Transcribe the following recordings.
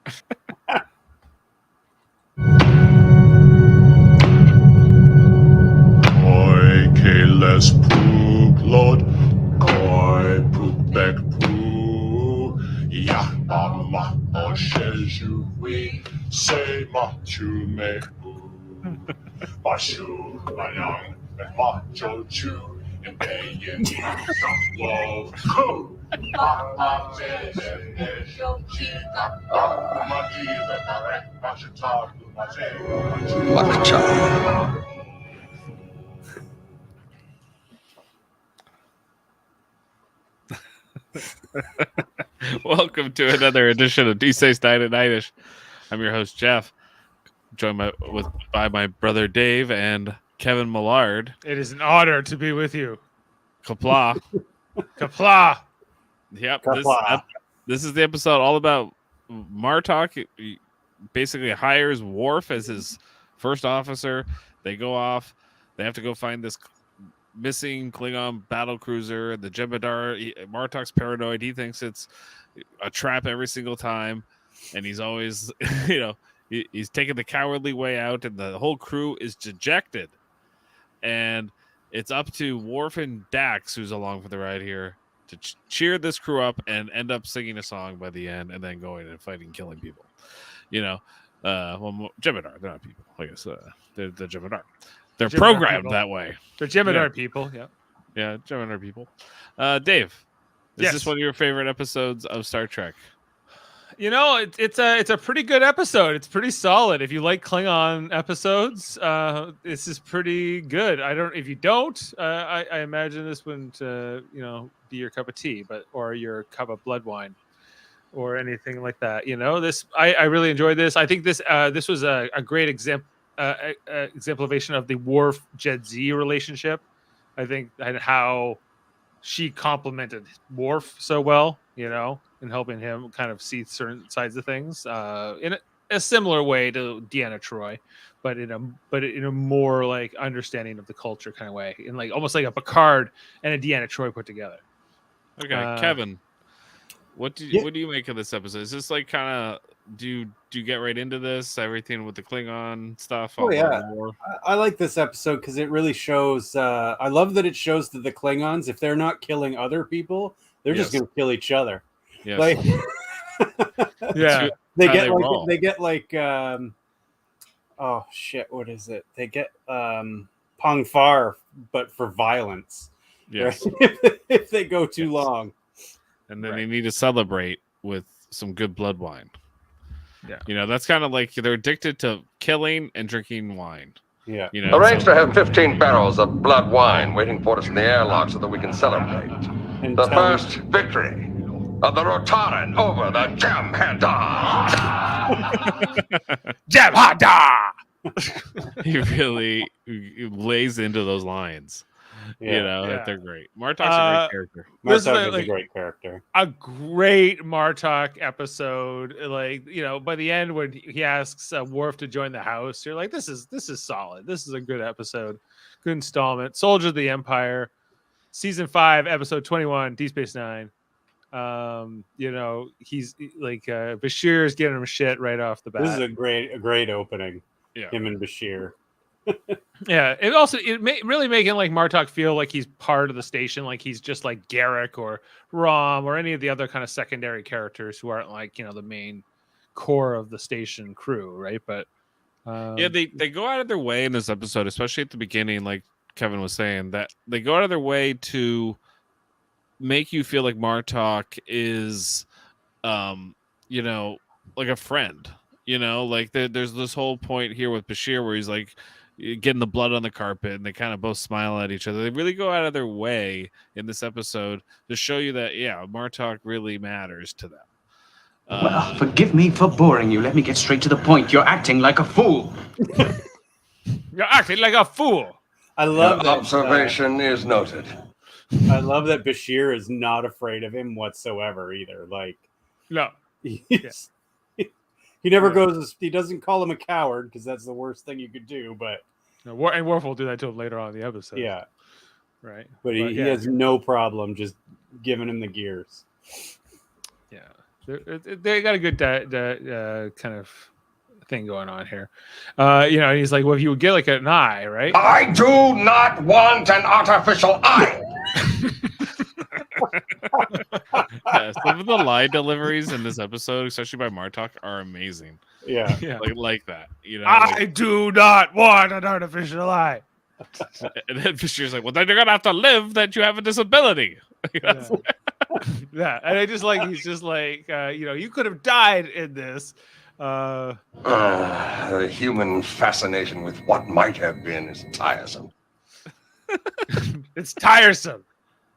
Koi keles puklod, koi pupek pu, ya mama oshejui, se ma chume u, bashu mayang, ma jochu, and bayin wo ku. Welcome to another edition of D6 Night at Nightish. I'm your host Jeff, joined by my brother Dave and Kevin Millard. It is an honor to be with you. Kapla. Kapla. Yep. Kapla. This is the episode all about Martok. He basically hires Worf as his first officer. They go off. They have to go find this missing Klingon battle cruiser. The Jem'Hadar. Martok's paranoid. He thinks it's a trap every single time, and he's always, he's taking the cowardly way out, and the whole crew is dejected. And it's up to Worf and Dax, who's along for the ride here, to cheer this crew up and end up singing a song by the end, and then going and fighting, killing people. Jem'Hadar, they're not people. I guess they're the Jem'Hadar. They're Jem'Hadar programmed people. that way. The Jem'Hadar people, yeah. Yeah, Jem'Hadar people. Dave, is this one of your favorite episodes of Star Trek? It's a pretty good episode. It's pretty solid. If you like Klingon episodes, this is pretty good. If you don't, I imagine this wouldn't be your cup of tea, or your cup of blood wine, or anything like that. I really enjoyed this. I think this was a great exemplification of the Worf Jed Z relationship. I think, and how she complimented Worf so well, and helping him kind of see certain sides of things in a similar way to Deanna Troi, but in a more like understanding of the culture kind of way, in like almost like a Picard and a Deanna Troi put together. Okay, Kevin, what do you make of this episode? Is this like kind of do you get right into this, everything with the Klingon stuff? Oh yeah, I like this episode because it really shows. I love that it shows that the Klingons, if they're not killing other people, they're just going to kill each other. Yes. Like, yeah, they get like oh shit, what is it? They get Pong Far, but for violence. Yes, right? If they go too long, and then they need to celebrate with some good blood wine. Yeah, that's kind of like they're addicted to killing and drinking wine. Yeah, Arrange to have 15 barrels of blood wine waiting for us in the airlock so that we can celebrate the first victory of the Rotaran over the Jem'Hadar. Jem'Hadar. He really lays into those lines. They're great. Martok's a great character. Martok is a great character. A great Martok episode. Like, by the end when he asks Worf to join the house, you're like, this is solid. This is a good episode. Good installment. Soldier of the Empire, season 5, episode 21, Deep Space Nine. He's like Bashir is giving him shit right off the bat. This is a great opening. Yeah. Him and Bashir. Yeah, really making like Martok feel like he's part of the station, like he's just like Garrick or Rom or any of the other kind of secondary characters who aren't like the main core of the station crew, right? But they go out of their way in this episode, especially at the beginning, like Kevin was saying, that they go out of their way to make you feel like Martok is, like a friend. Like there's this whole point here with Bashir where he's like getting the blood on the carpet, and they kind of both smile at each other. They really go out of their way in this episode to show you that, Martok really matters to them. Well, forgive me for boring you. Let me get straight to the point. You're acting like a fool. You're acting like a fool. I love Your that. observation is noted. I love that Bashir is not afraid of him whatsoever either. Like, No. He never goes. He doesn't call him a coward because that's the worst thing you could do. But And Worf will do that to him later on in the episode. yeah, Right. but he has no problem just giving him the gears. Yeah. They got a good kind of thing going on here. And he's like, well, if you would get like an eye, right? I do not want an artificial eye. Yeah, some of the line deliveries in this episode, especially by Martok, are amazing. Yeah. Like that. I do not want an artificial eye. And then Bashir's like, well, then you're gonna have to live that you have a disability. Yeah, and I just like he's just like you could have died in this. The human fascination with what might have been is tiresome. It's tiresome.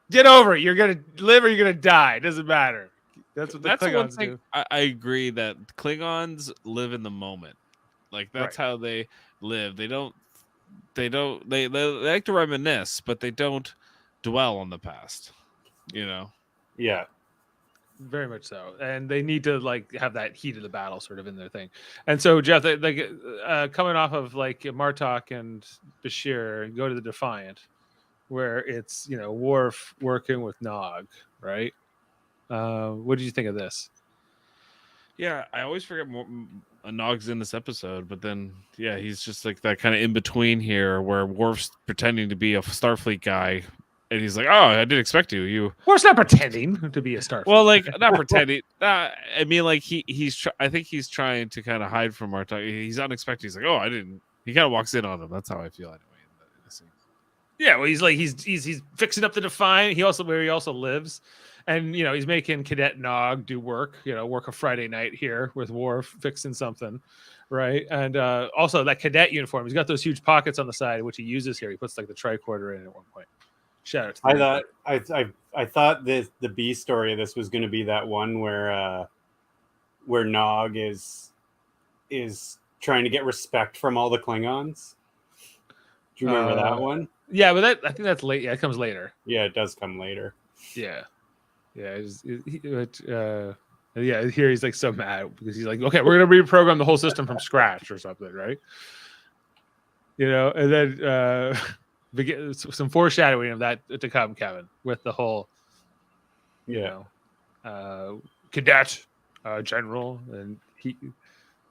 Get over it. You're gonna live or you're gonna die. It doesn't matter. That's what the Klingons do. I agree that Klingons live in the moment. Like that's how they live. They like to reminisce, but they don't dwell on the past. Yeah. Very much so, and they need to like have that heat of the battle sort of in their thing. And so Jeff, coming off of like Martok and Bashir, go to the Defiant, where it's Worf working with Nog, right? What did you think of this? Yeah, I always forget Nog's in this episode, but then he's just like that kind of in between here, where Worf's pretending to be a Starfleet guy. And he's like, "Oh, I didn't expect you." Worf's not pretending to be a Starfleet. Well, like not pretending. I mean, like I think he's trying to kind of hide from Martok. He's unexpected. He's like, "Oh, I didn't." He kind of walks in on him. That's how I feel anyway. In the scene. Yeah, well, he's like he's fixing up the Defiant. He also lives, and he's making Cadet Nog do work. Work a Friday night here with Worf fixing something, right? And also that cadet uniform. He's got those huge pockets on the side, which he uses here. He puts like the tricorder in at one point. Shout out to I thought the B story of this was going to be that one where Nog is trying to get respect from all the Klingons. Do you remember that one? Yeah, but I think that's late. Yeah, it comes later. Yeah, it does come later. Yeah. Here he's like so mad because he's like, okay, we're gonna reprogram the whole system from scratch or something, right? And then some foreshadowing of that to come, Kevin, with the whole cadet general, and he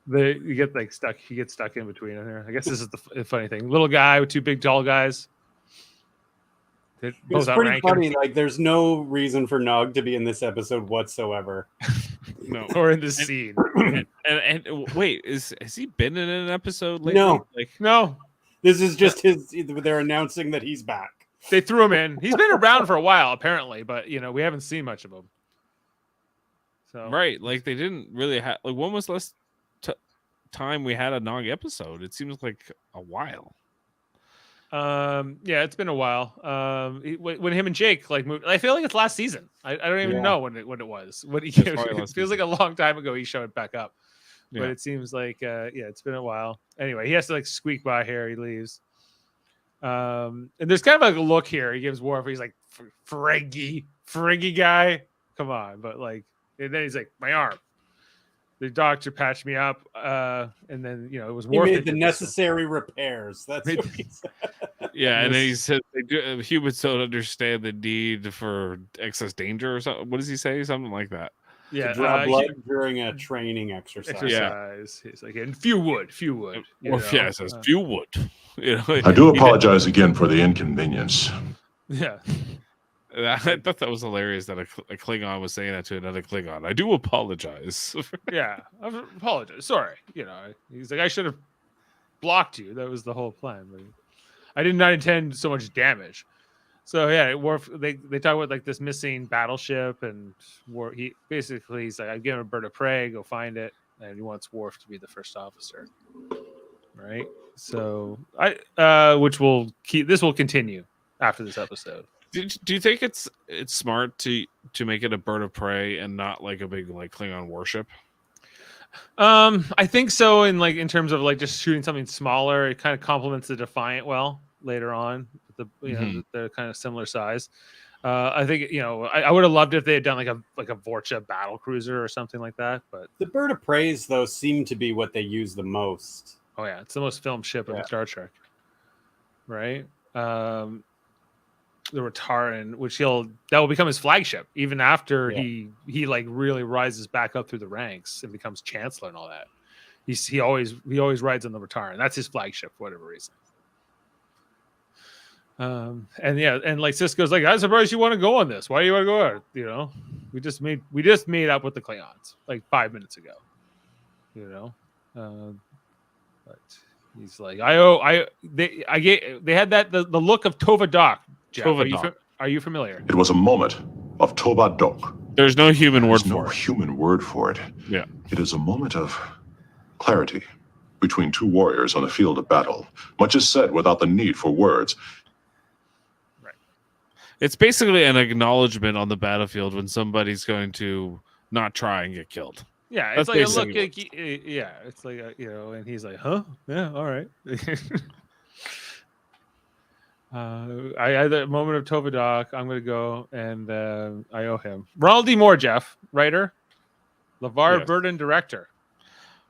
gets stuck in between in there. I guess this is the funny thing. Little guy with two big tall guys. It's pretty funny. Like, there's no reason for Nog to be in this episode whatsoever. No, or in this scene. And wait, has he been in an episode lately? No, no. This is just they're announcing that he's back. They threw him in. He's been around for a while, apparently, but we haven't seen much of him. So right, like they didn't really have. Like, when was the last time we had a Nog episode? It seems like a while. Yeah, it's been a while. When him and Jake moved, I feel like it's last season. I don't even know when it was. It feels like a long time ago he showed back up. Yeah. But it seems like it's been a while. Anyway, he has to squeak by here. He leaves. And there's kind of a look here. He gives Worf. He's like, Ferengi guy. Come on, but and then he's like, my arm. The doctor patched me up, and then it was Worf. He made the necessary repairs. That's what he said. Yeah, and then he said humans don't understand the need for excess danger or something. What does he say? Something like that. Yeah, to draw blood during a training exercise. Yeah. He's like, and few would. It says few would. I do apologize again for the inconvenience. Yeah. I thought that was hilarious that a Klingon was saying that to another Klingon. I do apologize. Yeah, I apologize. Sorry. He's like, I should have blocked you. That was the whole plan. But I did not intend so much damage. So yeah, Worf. They talk about this missing battleship, and he's like, I give him a bird of prey, go find it, and he wants Worf to be the first officer, right? So which will keep. This will continue after this episode. Do you think it's smart to make it a bird of prey and not like a big Klingon warship? I think so. In terms of just shooting something smaller, it kind of complements the Defiant well later on. They're kind of similar size. I think I would have loved it if they had done like a Vorcha battle cruiser or something like that. But the bird of preys though seem to be what they use the most. Oh yeah, it's the most filmed ship in Star Trek, right? the Rataran, which that will become his flagship even after Yeah. he like really rises back up through the ranks and becomes chancellor and all that. He always rides on the Rataran. That's his flagship for whatever reason. And like Sisko's like, I'm surprised you want to go on this. Why do you want to go out? You know, we just made up with the Klingons like 5 minutes ago. You know, but he's like, they had the look of Tova Doc. Jeff, are you familiar? It was a moment of Toba Dok. There's no human word There's no for it. human word for it. Yeah. It is a moment of clarity between two warriors on the field of battle. Much is said without the need for words. It's basically an acknowledgement on the battlefield when somebody's going to not try and get killed. Yeah, That's it's like a basically look. Yeah, it's like you know, and he's like, "Huh? Yeah, all right." I had a moment of Tova Doc. I'm gonna go, and I owe him. Ronald D. Moore, Jeff, writer, LeVar Yes. Burton, director.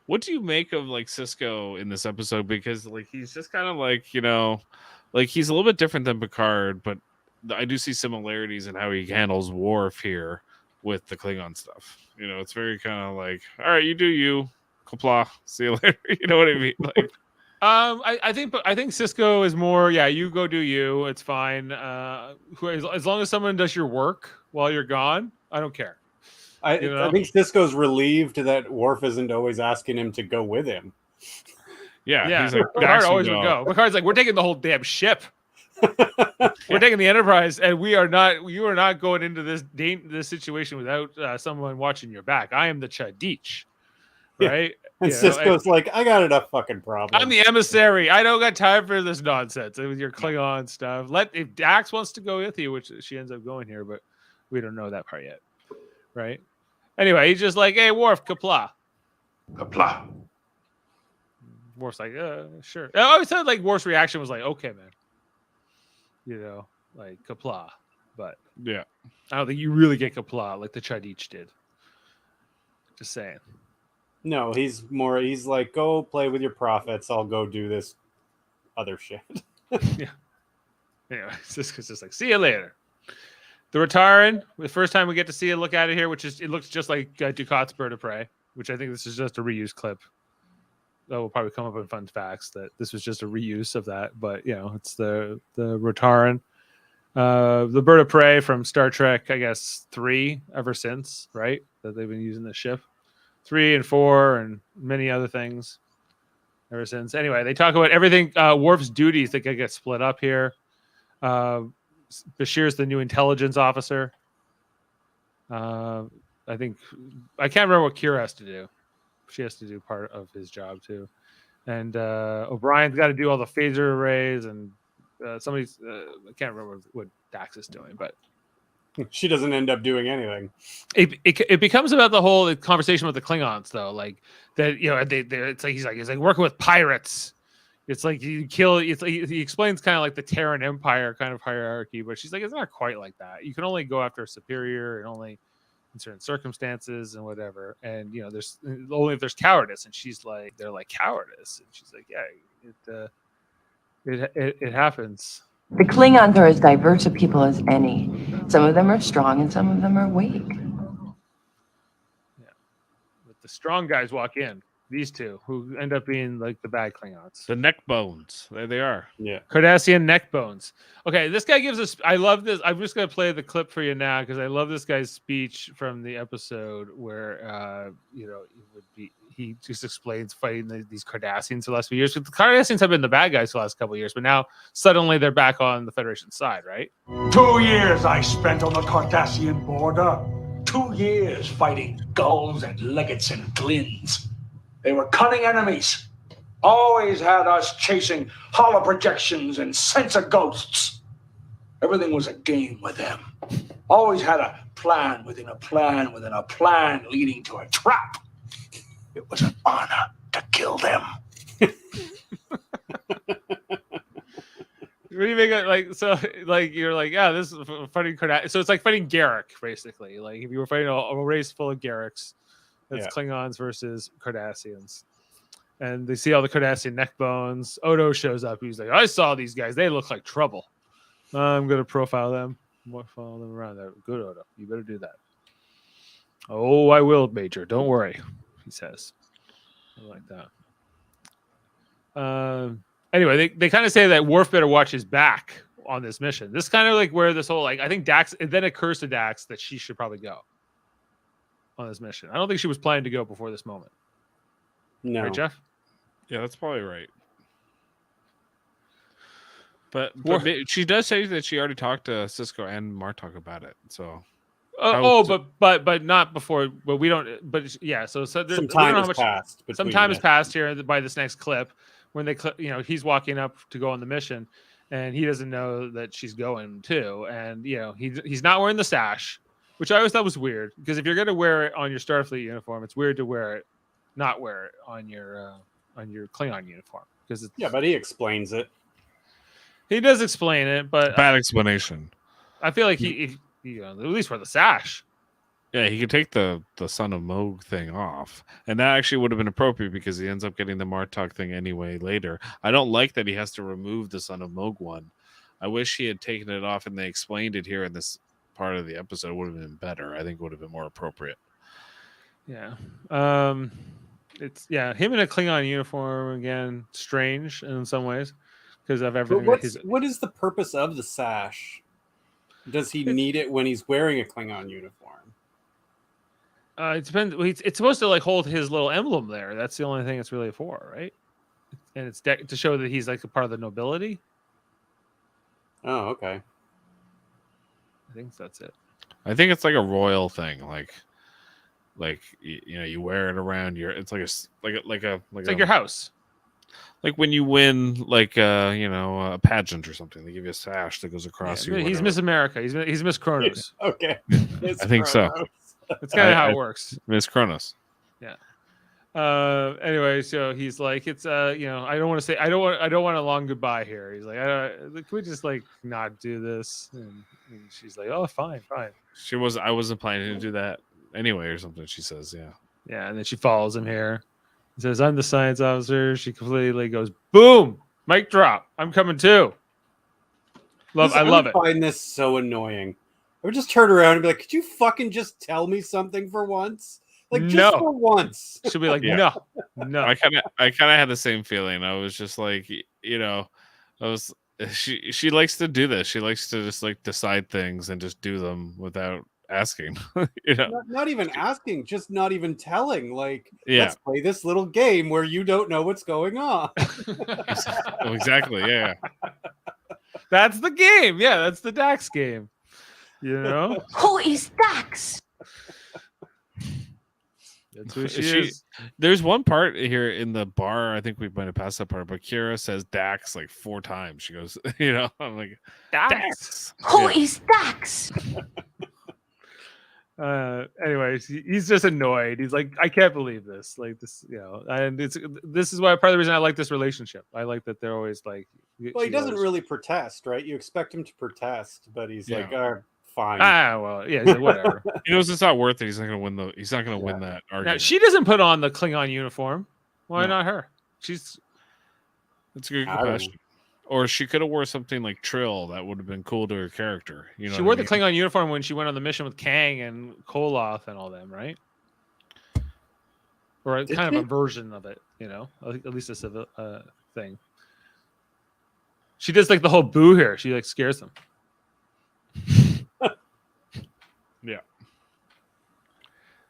What do you make of like Sisko in this episode? Because like he's just kind of like, you know, like he's a little bit different than Picard, but I do see similarities in how he handles Worf here with the Klingon stuff. You know, it's very kind of like, all right, you do you, Kapla, see you later. You know what I mean? Like, I think Sisko is more. Yeah, you go do you. It's fine. As long as someone does your work while you're gone, I don't care. I think Sisko's relieved that Worf isn't always asking him to go with him. yeah. He's like, Picard always would go. Picard's like, we're taking the whole damn ship. We're taking the Enterprise, and you are not going into this situation without someone watching your back. I am the Chadich, right? And Sisko's like, I got enough fucking problems. I'm the emissary. I don't got time for this nonsense with your Klingon stuff. If Dax wants to go with you, which she ends up going here, but we don't know that part yet, right? Anyway, he's just like, hey, Worf, kapla. Kapla. Worf's like, sure. I always thought like Worf's reaction was like, okay, man. You know, like kapla. But yeah, I don't think you really get kapla like the Chadich did. Just saying. No, he's like, go play with your prophets. I'll go do this other shit. Yeah. Anyway, Sisko's just like, see you later. The Rataran, the first time we get to see a look at it here, it looks just like Ducat's Bird of Prey, which I think this is just a reuse clip. That will probably come up in fun facts that this was just a reuse of that. But, you know, it's the Rataran. The Bird of Prey from Star Trek, I guess, 3 ever since, right? That they've been using this ship. 3 and 4 and many other things ever since. Anyway, they talk about everything. Worf's duties that get split up here. Bashir's the new intelligence officer. I can't remember what Kira has to do. She has to do part of his job too. And O'Brien's got to do all the phaser arrays, and somebody's I can't remember what Dax is doing, but she doesn't end up doing anything. It becomes about the whole conversation with the Klingons, though, like that. You know, it's like he's like working with pirates. It's like you kill. It's like he explains kind of like the Terran Empire kind of hierarchy, but she's like, it's not quite like that. You can only go after a superior, and only in certain circumstances and whatever. And you know, there's only if there's cowardice. And she's like, they're like cowardice, and she's like, yeah, it happens. The Klingons are as diverse a people as any. Some of them are strong and some of them are weak. Yeah, but the strong guys walk in. These two, who end up being like the bad Klingons. the neck bones. There they are. Yeah. Cardassian neck bones. Okay, this guy gives us. I love this. I'm just gonna play the clip for you now because I love this guy's speech from the episode where, you know, he just explains fighting these Cardassians the last few years. The Cardassians have been the bad guys the last couple of years, but now suddenly they're back on the Federation side, right? 2 years I spent on the Cardassian border. 2 years fighting gulls and legates and glins. They were cunning enemies. Always had us chasing hollow projections and sensor ghosts. Everything was a game with them. Always had a plan within a plan within a plan leading to a trap. It was an honor to kill them. What do you make it like? So, like, you're like, yeah, this is fighting Cardassian. So it's like fighting Garrick, basically. Like if you were fighting a race full of Garricks, that's Klingons versus Cardassians. And they see all the Cardassian neck bones. Odo shows up. He's like, I saw these guys. They look like trouble. I'm gonna profile them. Follow them around. There. Good, Odo. You better do that. Oh, I will, Major. Don't worry, he says. I like that. Anyway, they kind of say that Worf better watch his back on this mission. This is kind of like where this whole I think Dax. It then occurs to Dax that she should probably go on this mission. I don't think she was planning to go before this moment. No. Right, Jeff? Yeah, that's probably right. But she does say that she already talked to Cisco and Martok about it. So but not before. But we don't. But yeah. So Some we don't time know has how much. passed. Some time has passed here by this next clip when he's walking up to go on the mission, and he doesn't know that she's going too, and he's not wearing the sash, which I always thought was weird because if you're gonna wear it on your Starfleet uniform, it's weird to not wear it on your Klingon uniform because but he explains it. He does explain it, but bad explanation. I feel like he at least wear the sash. Yeah, he could take the Son of Moog thing off, and that actually would have been appropriate because he ends up getting the Martok thing anyway later. I don't like that he has to remove the Son of Moog one. I wish he had taken it off and they explained it here in this part of the episode. It would have been better. I think it would have been more appropriate. Yeah. It's him in a Klingon uniform again, strange in some ways because of everything. But what is the purpose of the sash? Does he need it when he's wearing a Klingon uniform? It depends. It's supposed to hold his little emblem there. That's the only thing it's really for, right? And it's to show that he's a part of the nobility. Oh, okay. I think that's it. I think it's like a royal thing, like you wear it around your. It's it's like your house. Like when you win, a pageant or something, they give you a sash that goes across you. He's Miss America. He's Miss Kronos. Okay, I think so. That's kind of how it works. Miss Kronos. Yeah. Anyway, so he's like, it's I don't want to say I don't want a long goodbye here. He's like, can we just not do this? And she's like, oh, fine. I wasn't planning to do that anyway, or something. She says, yeah. Yeah, and then she follows him here. He says, I'm the science officer. She completely goes, boom, mic drop. I'm coming too. I love it. I find this so annoying. I would just turn around and be like, could you fucking just tell me something for once? Just for once. She'll be like, no. I kind of had the same feeling. I was just like, she likes to do this. She likes to just decide things and just do them without asking. Not even asking, just not even telling. Let's play this little game where you don't know what's going on. Exactly. Yeah. That's the game. Yeah, that's the Dax game. Who is Dax? That's who she is. There's one part here in the bar. I think we might have passed that part, but Kira says Dax 4 times. She goes, I'm like, Dax. Who is Dax? Anyways, he's just annoyed. He's like, I can't believe this. This, and this is why part of the reason I like this relationship. I like that they're always well, he doesn't really protest, right? You expect him to protest, but he's fine. Whatever. He knows it's not worth it. He's not going to win He's not going to win that argument. Now, she doesn't put on the Klingon uniform. Why not her? That's a good question. Or she could have wore something like Trill. That would have been cool to her character. She wore the Klingon uniform when she went on the mission with Kang and Koloth and all them, right? Or kind of a version of it, at least a thing. She does the whole boo here. She scares them. Yeah.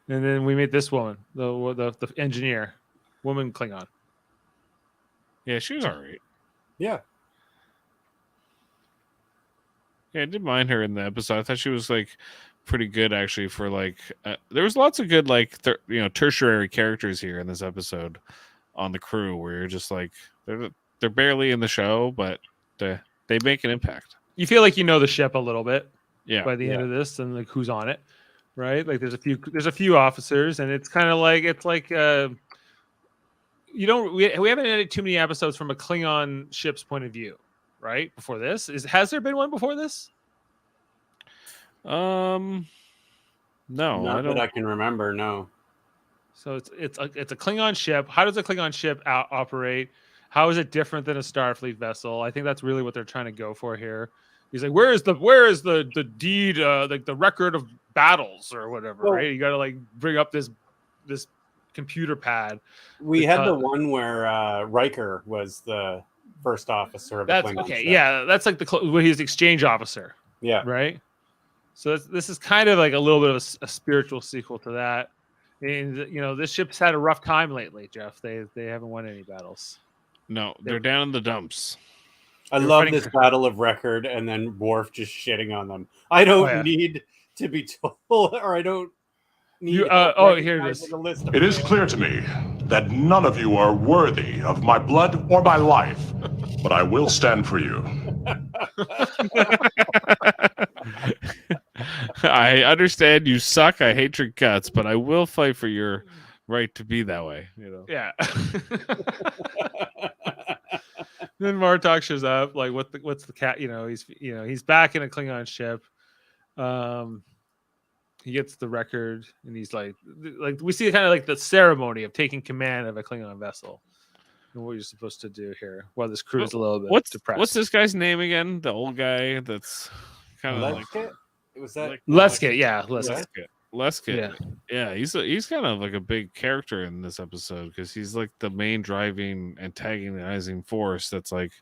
And then we meet this woman, the engineer, woman Klingon. Yeah, she was all right. Yeah. Yeah, I did mind her in the episode. I thought she was pretty good actually for there was lots of good tertiary characters here in this episode on the crew where you're just they're barely in the show, but they make an impact. You feel like the ship a little bit. Yeah. By the end of this and who's on it, right? There's a few officers and it's kind of we haven't had too many episodes from a Klingon ship's point of view, right? Before this, has there been one before this? No, not that I can remember. No. So it's a Klingon ship. How does a Klingon ship operate? How is it different than a Starfleet vessel? I think that's really what they're trying to go for here. He's like, where is the deed, like the record of battles or whatever, Well, right? You got to like bring up this computer pad. We had the one where Riker was the first officer of the That's Klingon okay. ship. Yeah, that's like when he's exchange officer. Yeah. Right. So this is kind of like a little bit of a spiritual sequel to that. And this ship's had a rough time lately, Jeff. They haven't won any battles. No, they're down in the dumps. I love this battle of record and then Worf just shitting on them. I don't need to be told, or I don't need here it is. It is clear to me that none of you are worthy of my blood or my life, but I will stand for you. I understand you suck. I hate your guts, but I will fight for your right to be that way. Yeah. Then Martok shows up. Like, what's the cat? He's back in a Klingon ship. He gets the record, and he's like we see kind of like the ceremony of taking command of a Klingon vessel, and what you're supposed to do here. While this crew is a little bit depressed. What's this guy's name again? The old guy that's kind of like. Was that Lesket? Yeah, Lesket. Yeah. He's kind of like a big character in this episode because he's like the main driving, antagonizing force. That's like,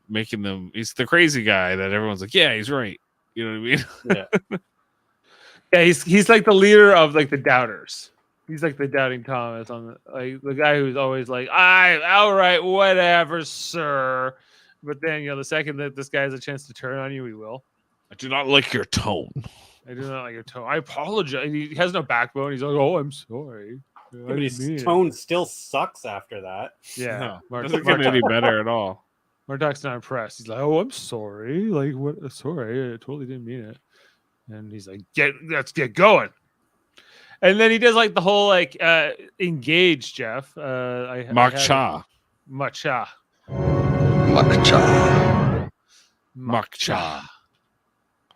making them. He's the crazy guy that everyone's like, yeah, he's right. You know what I mean? Yeah. Yeah, he's like the leader of like the doubters. He's like the doubting Thomas on the guy who's always like, all right, whatever, sir. But then the second that this guy has a chance to turn on you, he will. I do not like your tone. I do not like your tone. I apologize. He has no backbone. He's like, oh, I'm sorry. But his tone still sucks after that. Yeah, no, doesn't get any better at all. Martok's not impressed. He's like, oh, I'm sorry. Like, what? Sorry, I totally didn't mean it. And he's like, let's get going. And then he does like the whole like engage, Jeff. Makcha.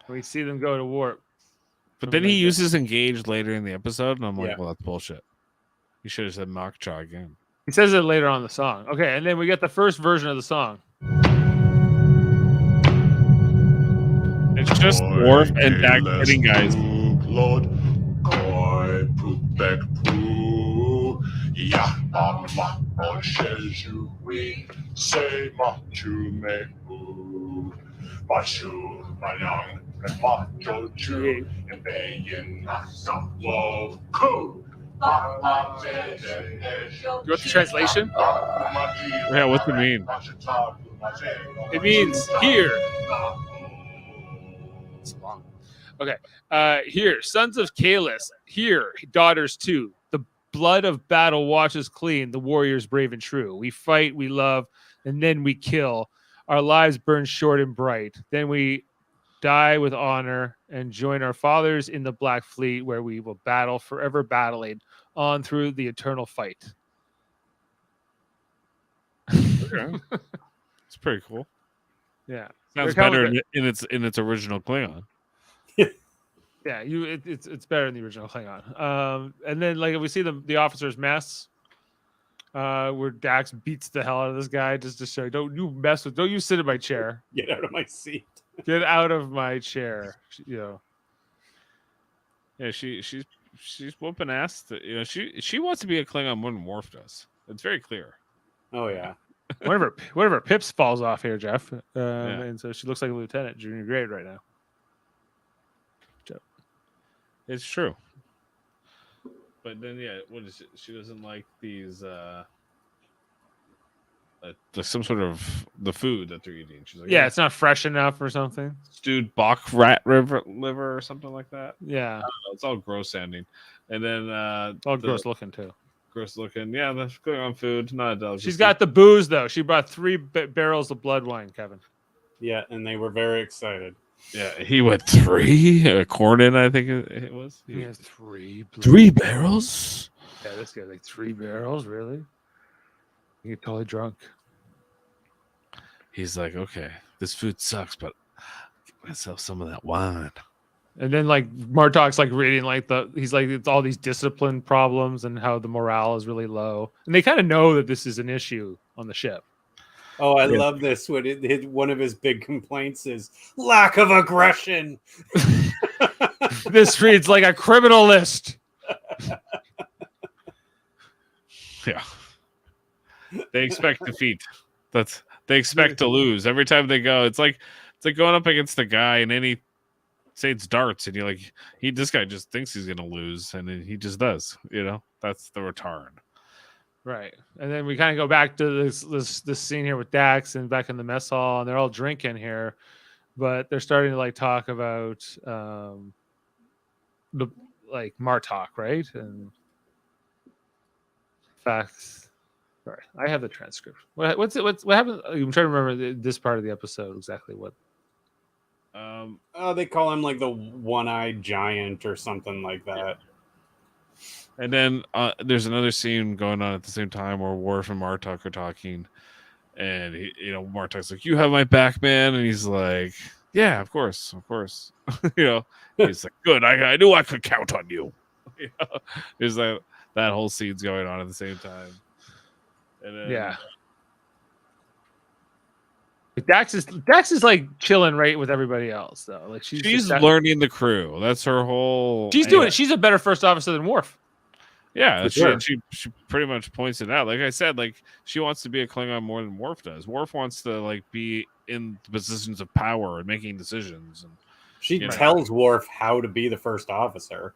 We see them go to warp. But then he uses engage later in the episode, and I'm like, well, that's bullshit. You should have said Makcha again. He says it later on in the song. Okay, and then we get the first version of the song. It's just Worf and Dak hitting guys. Lord, koi pupek pu, ya mama osheju we say ma chu me pu, ma chu ma yang and ma jo chu and bayin na some love ku. You want the translation? Yeah, what's it mean? It means here. It's long. Okay. Here, sons of Kalis. Here, daughters too. The blood of battle washes clean. The warriors brave and true. We fight, we love, and then we kill. Our lives burn short and bright. Then we die with honor and join our fathers in the Black Fleet, where we will battle, forever battling on through the eternal fight. Okay. It's pretty cool. Yeah, sounds better in its original Klingon. Yeah, it's better in the original Klingon. And then like we see the officers' mess, where Dax beats the hell out of this guy just to show, don't you sit in my chair. Get out of my seat. Get out of my chair. Yeah, she's whooping ass. She wants to be a Klingon more than Worf does. It's very clear. Oh yeah. One of her pips falls off here, Jeff, and so she looks like a lieutenant, junior grade right now. It's true. But then, what is it? She doesn't like these, some sort of the food that they're eating. She's like, it's not fresh enough or something. Stewed Bach rat liver or something like that. Yeah, I don't know, it's all gross sounding, and then all gross looking too. Gross looking. Yeah, that's good on food. Not a delicacy. She's got the booze though. She brought 3 barrels of blood wine, Kevin. Yeah, and they were very excited. Yeah, he went 3 Cornyn, I think it was. He has 3 barrels. Yeah, this guy's like 3 barrels, really? You get totally drunk. He's like, okay, this food sucks, but get myself some of that wine. And then like Martok's like reading like he's like it's all these discipline problems and how the morale is really low. And they kind of know that this is an issue on the ship. Oh, I love this. When one of his big complaints is lack of aggression. This reads like a criminal list. Yeah. They expect defeat. They expect to lose every time they go. It's like going up against the guy and then he say it's darts and you're like, this guy just thinks he's gonna lose and then he just does. That's the Rotaran. Right. And then we kind of go back to this scene here with Dax and back in the mess hall, and they're all drinking here, but they're starting to like talk about the like Martok, right? And facts. Sorry, I have the transcript. What happened? I'm trying to remember this part of the episode exactly what. They call him like the one-eyed giant or something like that. And then there's another scene going on at the same time where Worf and Martok are talking, and Martok's like, "You have my back, man," and he's like, "Yeah, of course." He's like, "Good, I knew I could count on you." There's that whole scene's going on at the same time. And then, yeah. Dax is like chilling right with everybody else though. Like she's learning the crew. That's her whole. She's doing it. She's a better first officer than Worf. Yeah, sure. she pretty much points it out. Like I said, like she wants to be a Klingon more than Worf does. Worf wants to like be in positions of power and making decisions. And she tells Worf how to be the first officer.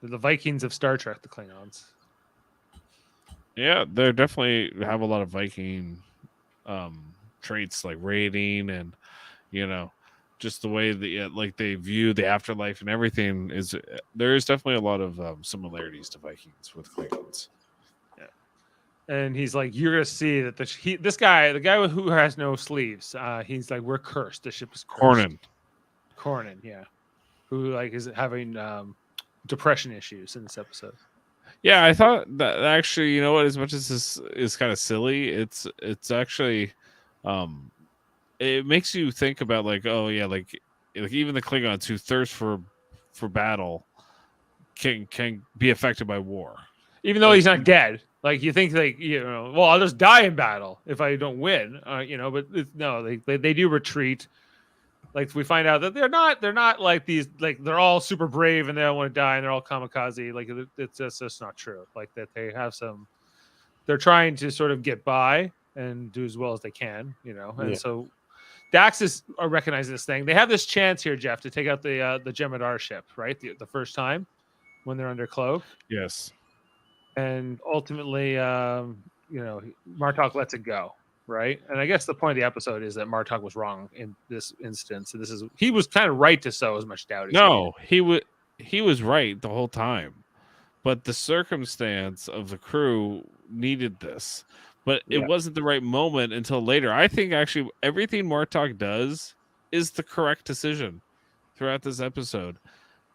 The Vikings of Star Trek, the Klingons. Yeah, they definitely have a lot of Viking traits like raiding and just the way that they view the afterlife and everything there is definitely a lot of similarities to Vikings with Klingons. Yeah, and he's like, you're gonna see that this guy, the guy who has no sleeves, he's like, we're cursed. The ship is cursed. Cornyn, yeah, who like is having depression issues in this episode. Yeah, I thought that actually, as much as this is kind of silly, it's actually it makes you think about like, oh yeah, like even the Klingons who thirst for battle can be affected by war, even though he's not dead. Like you think well, I'll just die in battle if I don't win, but no, they do retreat. Like we find out that they're not like these, like they're all super brave and they don't want to die and they're all kamikaze. Like it's just not true. Like that they're trying to sort of get by and do as well as they can, and so Dax is recognizing this thing. They have this chance here, Jeff, to take out the Jemadar ship, right? The first time when they're under cloak. Yes. And ultimately, Martok lets it go, right? And I guess the point of the episode is that Martok was wrong in this instance. And he was kind of right to sow as much doubt. He was right the whole time, but the circumstance of the crew needed this. But it wasn't the right moment until later. I think actually everything Martok does is the correct decision throughout this episode.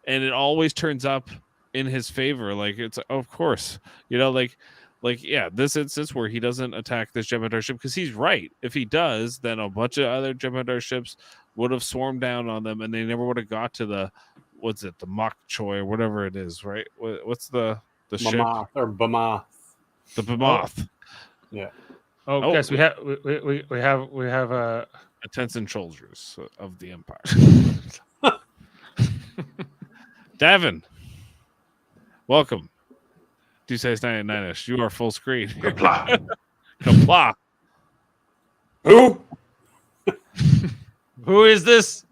And it always turns up in his favor. Like it's of course, this instance where he doesn't attack this Jemadar ship because he's right. If he does, then a bunch of other Jemadar ships would have swarmed down on them and they never would have got to the Mok Choi or whatever it is, right? What's the ship? Or Bamoth. The Bamoth. Yeah. Oh, yes, we have Attention soldiers of the Empire. Davan, welcome. D699ish. You are full screen. Comply. Comply. Who? Who is this?